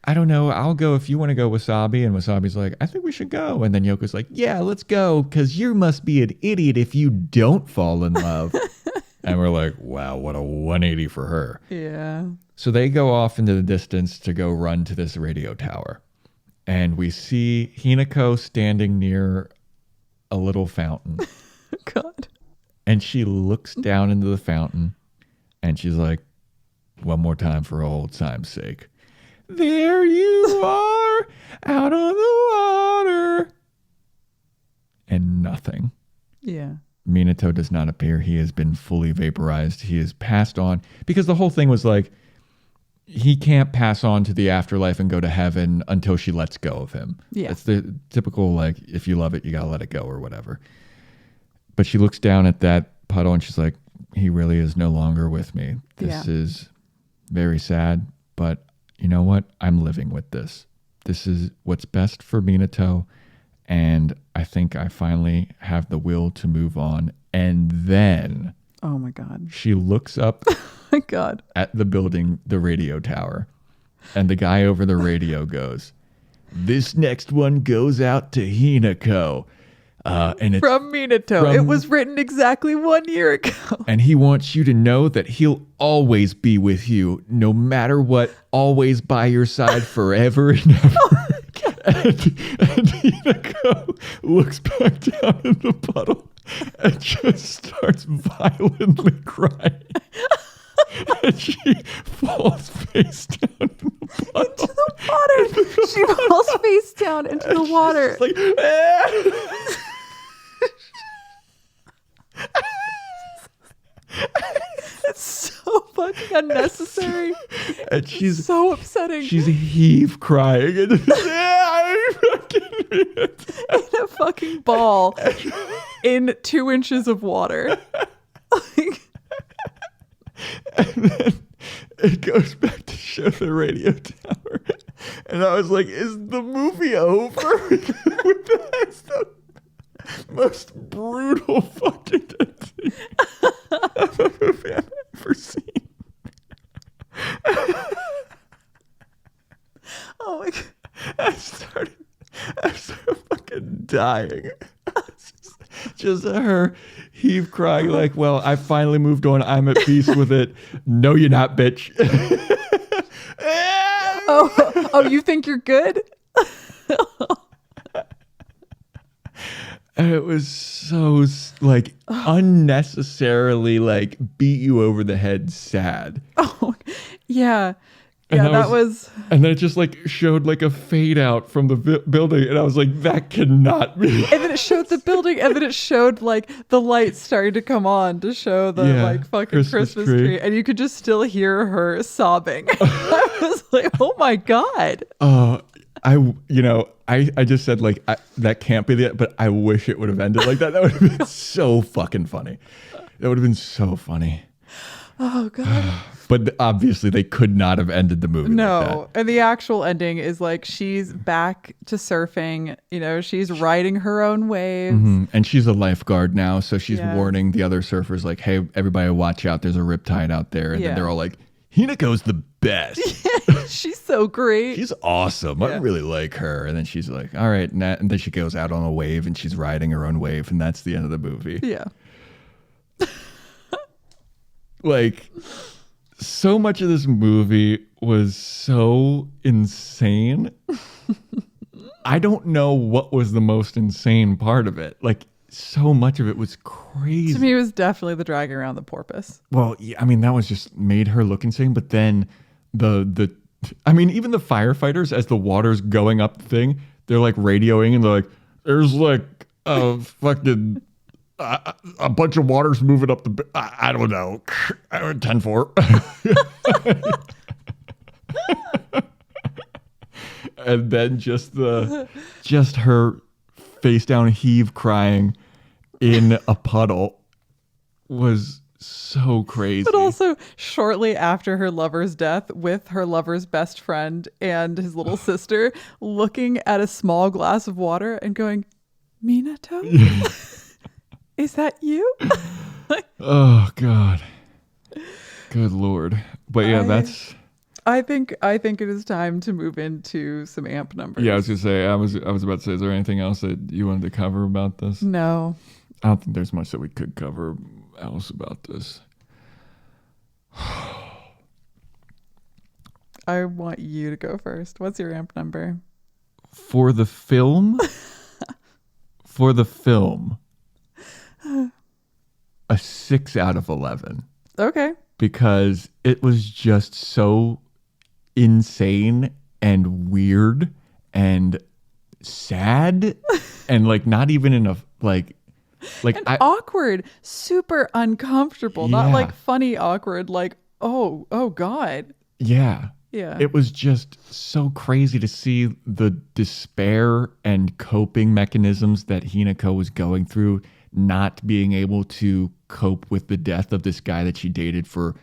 I don't know, I'll go if you want to go, Wasabi. And Wasabi's like, I think we should go. And then Yoko's like, yeah, let's go, because you must be an idiot if you don't fall in love. And we're like, wow, what a 180 for her. Yeah. So they go off into the distance to go run to this radio tower. And we see Hinako standing near a little fountain. God. And she looks down into the fountain and she's like, one more time for old time's sake. There you are, out on the water. And nothing. Yeah. Minato does not appear. He has been fully vaporized. He has passed on. Because the whole thing was like, he can't pass on to the afterlife and go to heaven until she lets go of him. Yeah. It's the typical, like, if you love it, you got to let it go or whatever. But she looks down at that puddle and she's like, he really is no longer with me. This is very sad, but you know what? I'm living with this. This is what's best for Minato. And I think I finally have the will to move on. And then... oh my God. She looks up my God. at the building, the radio tower. And the guy over the radio goes, this next one goes out to Hinako. And it's from Minato. It was written exactly 1 year ago. And he wants you to know that he'll always be with you, no matter what, always by your side forever and ever. And Hinako looks back down in the puddle and just starts violently crying. And she falls face down in the puddle. Into the water. She falls face down into the water. Like, it's so fucking unnecessary. And she's so upsetting. She's heave crying in a fucking ball in 2 inches of water. And then it goes back to show the radio tower. And I was like, is the movie over? That's the most brutal fucking ending of a movie I've ever seen. Oh my God. I started fucking dying. Just her heave crying like, well, I finally moved on. I'm at peace with it. No, you're not, bitch. Oh, you think you're good? And it was so like unnecessarily like beat you over the head sad. Oh, yeah. And Yeah, that was... And then it just like showed like a fade out from the building. And I was like, that cannot be. And then it showed the building. And then it showed like the lights starting to come on to show the like fucking Christmas tree. And you could just still hear her sobbing. I was like, oh my God. I just said like, that can't be the, but I wish it would have ended like that. That would have been so fucking funny. That would have been so funny. Oh God. But obviously they could not have ended the movie like that. And the actual ending is like she's back to surfing. You know, she's riding her own waves. Mm-hmm. And she's a lifeguard now, so she's warning the other surfers like, hey, everybody watch out. There's a riptide out there. And then they're all like, Hinako's the best. She's so great. She's awesome. I really like her. And then she's like, all right. And then she goes out on a wave and she's riding her own wave. And that's the end of the movie. Yeah. Like... so much of this movie was so insane. I don't know what was the most insane part of it. Like, so much of it was crazy. To me, it was definitely the dragging around the porpoise. Well, yeah, I mean, that was just made her look insane. But then even the firefighters, as the water's going up the thing, they're like radioing and they're like, there's like a fucking... a bunch of water's moving up the... I don't know. 10-4. And then just her face down heave crying in a puddle. was so crazy. But also, shortly after her lover's death, with her lover's best friend and his little sister looking at a small glass of water and going, Minato? Is that you? Oh, God. Good Lord. But yeah, that's... I think it is time to move into some amp numbers. Yeah, I was going to say, I was about to say, is there anything else that you wanted to cover about this? No. I don't think there's much that we could cover else about this. I want you to go first. What's your amp number? For the film, a 6 out of 11. Okay. Because it was just so insane and weird and sad and like not even in a like awkward, super uncomfortable, not Yeah. like funny awkward, like oh God. Yeah. It was just so crazy to see the despair and coping mechanisms that Hinako was going through, not being able to cope with the death of this guy that she dated for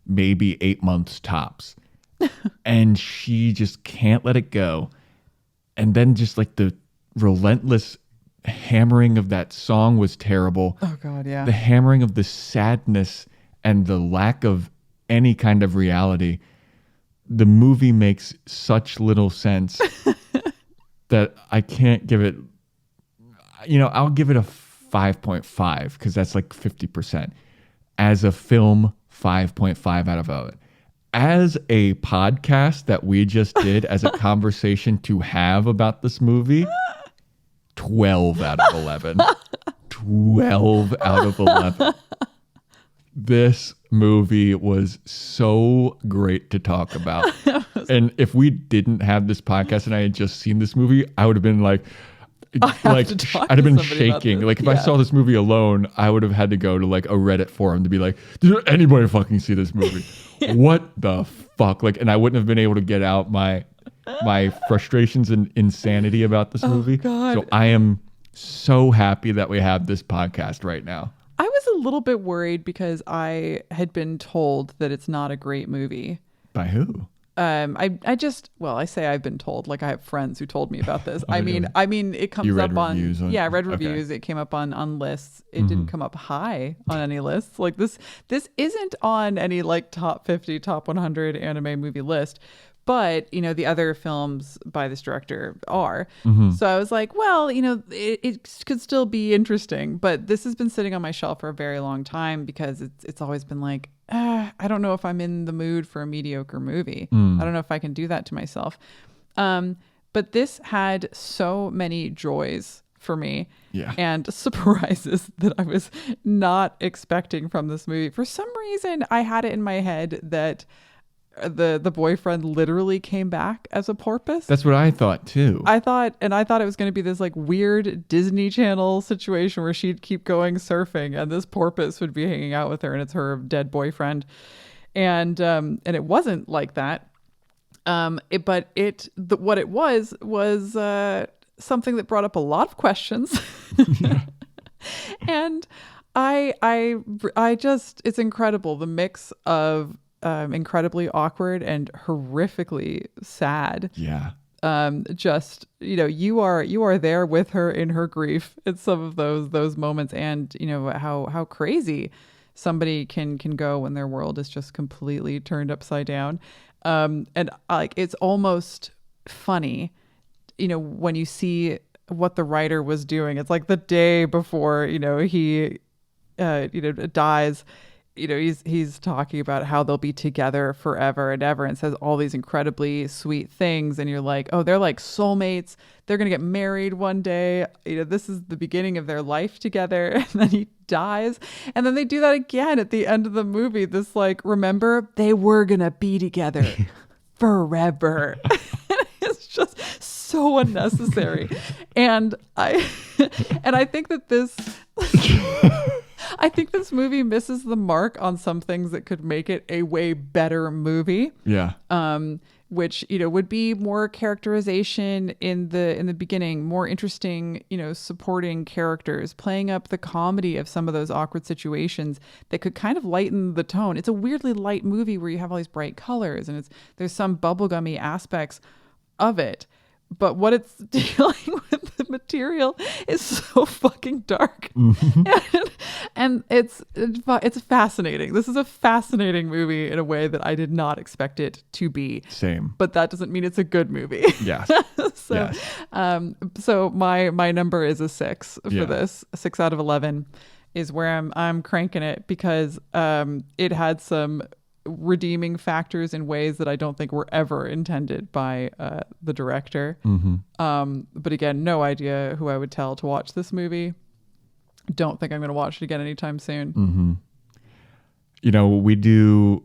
maybe 8 months tops. And she just can't let it go. And then just like the relentless hammering of that song was terrible. Oh God, yeah. The hammering of the sadness and the lack of any kind of reality. The movie makes such little sense that I can't give it, I'll give it a 5.5 because that's like 50%. As a film, 5.5 out of 11. As a podcast that we just did as a conversation to have about this movie, 12 out of 11. 12 out of 11. This movie was so great to talk about. And if we didn't have this podcast and I had just seen this movie, I would have been like, I'd have been shaking. Like if I saw this movie alone, I would have had to go to like a Reddit forum to be like, did anybody fucking see this movie? What the fuck? Like, and I wouldn't have been able to get out my frustrations and insanity about this movie. God. So I am so happy that we have this podcast right now. I was a little bit worried because I had been told that it's not a great movie. By who? I say I've been told, like I have friends who told me about this. I mean, it comes read up on, reviews on- I read okay. reviews. It came up on lists. It didn't come up high on any lists. Like this isn't on any like top 50, top 100 anime movie list. But, the other films by this director are. So I was like, well, it could still be interesting. But this has been sitting on my shelf for a very long time because it's always been like, I don't know if I'm in the mood for a mediocre movie. I don't know if I can do that to myself. But this had so many joys for me and surprises that I was not expecting from this movie. For some reason, I had it in my head that the boyfriend literally came back as a porpoise. That's what I thought too. I thought it was going to be this like weird Disney Channel situation where she'd keep going surfing and this porpoise would be hanging out with her and it's her dead boyfriend. And it wasn't like that. What it was something that brought up a lot of questions. And I just, it's incredible. The mix of incredibly awkward and horrifically sad. Yeah. You are there with her in her grief in some of those moments, and how crazy somebody can go when their world is just completely turned upside down. And like it's almost funny, when you see what the writer was doing. It's like the day before, he dies. He's talking about how they'll be together forever and ever and says all these incredibly sweet things. And you're like, oh, they're like soulmates. They're going to get married one day. This is the beginning of their life together. And then he dies. And then they do that again at the end of the movie. This like, remember, they were going to be together forever. It's just so unnecessary. And I think that I think this movie misses the mark on some things that could make it a way better movie. Yeah. which, you know, would be more characterization in the beginning, more interesting, you know, supporting characters, playing up the comedy of some of those awkward situations that could kind of lighten the tone. It's a weirdly light movie where you have all these bright colors and there's some bubblegummy aspects of it. But what it's dealing with, the material is so fucking dark. And it's fascinating. This is a fascinating movie in a way that I did not expect it to be. Same. But that doesn't mean it's a good movie. Yes. So, yes. So my number is a 6 for Yeah. this. A 6 out of 11 is where I'm cranking it, because it had some redeeming factors in ways that I don't think were ever intended by the director. But again, no idea who I would tell to watch this movie. Don't think I'm going to watch it again anytime soon. You know, we do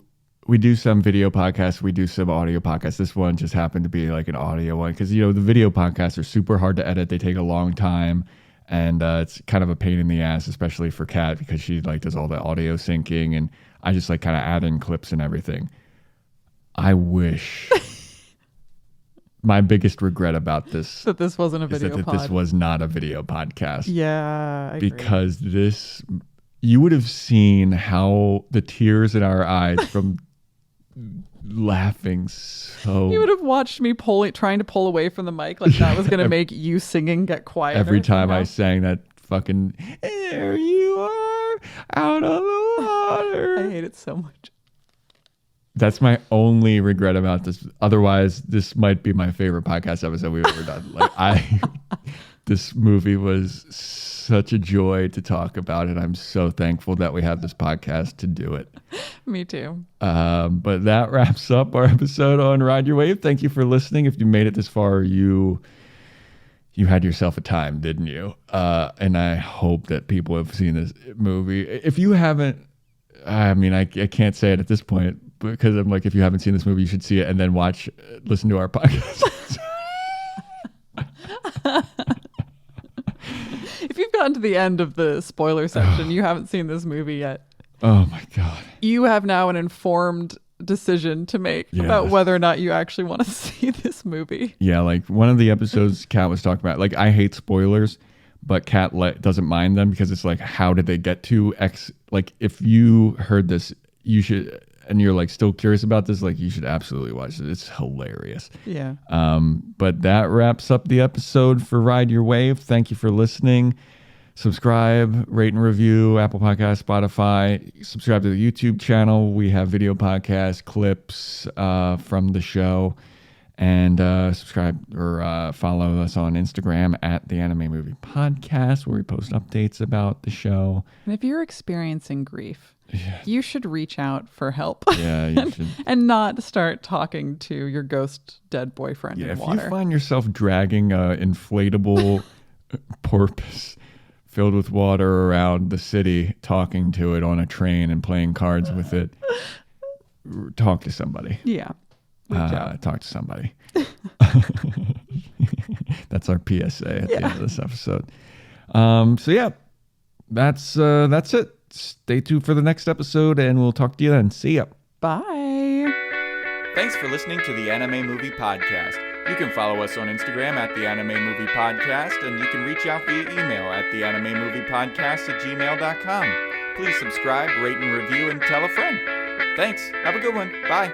some video podcasts, we do some audio podcasts. This one just happened to be like an audio one because, you know, the video podcasts are super hard to edit. They take a long time, and it's kind of a pain in the ass, especially for Kat, because she like does all the audio syncing, and I just like kind of add in clips and everything. I wish my biggest regret about this That this wasn't a is video that pod. this was not a video podcast. Yeah, I agree. Because this, you would have seen how the tears in our eyes from laughing so. You would have watched me trying to pull away from the mic, like that was going to make you singing get quieter. Every time I somehow. sang that fucking, there you are, out of the water. I hate it so much. That's my only regret about this. Otherwise, this might be my favorite podcast episode we've ever done. This movie was such a joy to talk about, and I'm so thankful that we have this podcast to do it. Me too. But that wraps up our episode on Ride Your Wave. Thank you for listening. If you made it this far, you had yourself a time, didn't you? And I hope that people have seen this movie. If you haven't, I mean, I can't say it at this point, because I'm like, if you haven't seen this movie, you should see it and then listen to our podcast. If you've gotten to the end of the spoiler section, you haven't seen this movie yet. Oh my God. You have now an informed decision to make about whether or not you actually want to see this movie. Yeah, like one of the episodes Kat was talking about, like I hate spoilers, but Kat doesn't mind them because it's like, how did they get to X? Like if you heard this, you should, and you're like still curious about this, like you should absolutely watch it. It's hilarious. Yeah. But that wraps up the episode for Ride Your Wave. Thank you for listening. Subscribe, rate and review, Apple Podcasts, Spotify. Subscribe to the YouTube channel. We have video podcast clips from the show. And subscribe or follow us on Instagram at the Anime Movie Podcast, where we post updates about the show. And if you're experiencing grief, you should reach out for help. Yeah, you should. And not start talking to your ghost dead boyfriend in If water. you find yourself dragging an inflatable porpoise filled with water around the city, talking to it on a train and playing cards with it, talk to somebody. Yeah. Talk to somebody. That's our PSA at the end of this episode. So yeah, that's it. Stay tuned for the next episode, and we'll talk to you then. See ya. Bye. Thanks for listening to the Anime Movie Podcast. You can follow us on Instagram at the Anime Movie Podcast, and you can reach out via email at theanimemoviepodcast@gmail.com. Please subscribe, rate and review, and tell a friend. Thanks. Have a good one. Bye.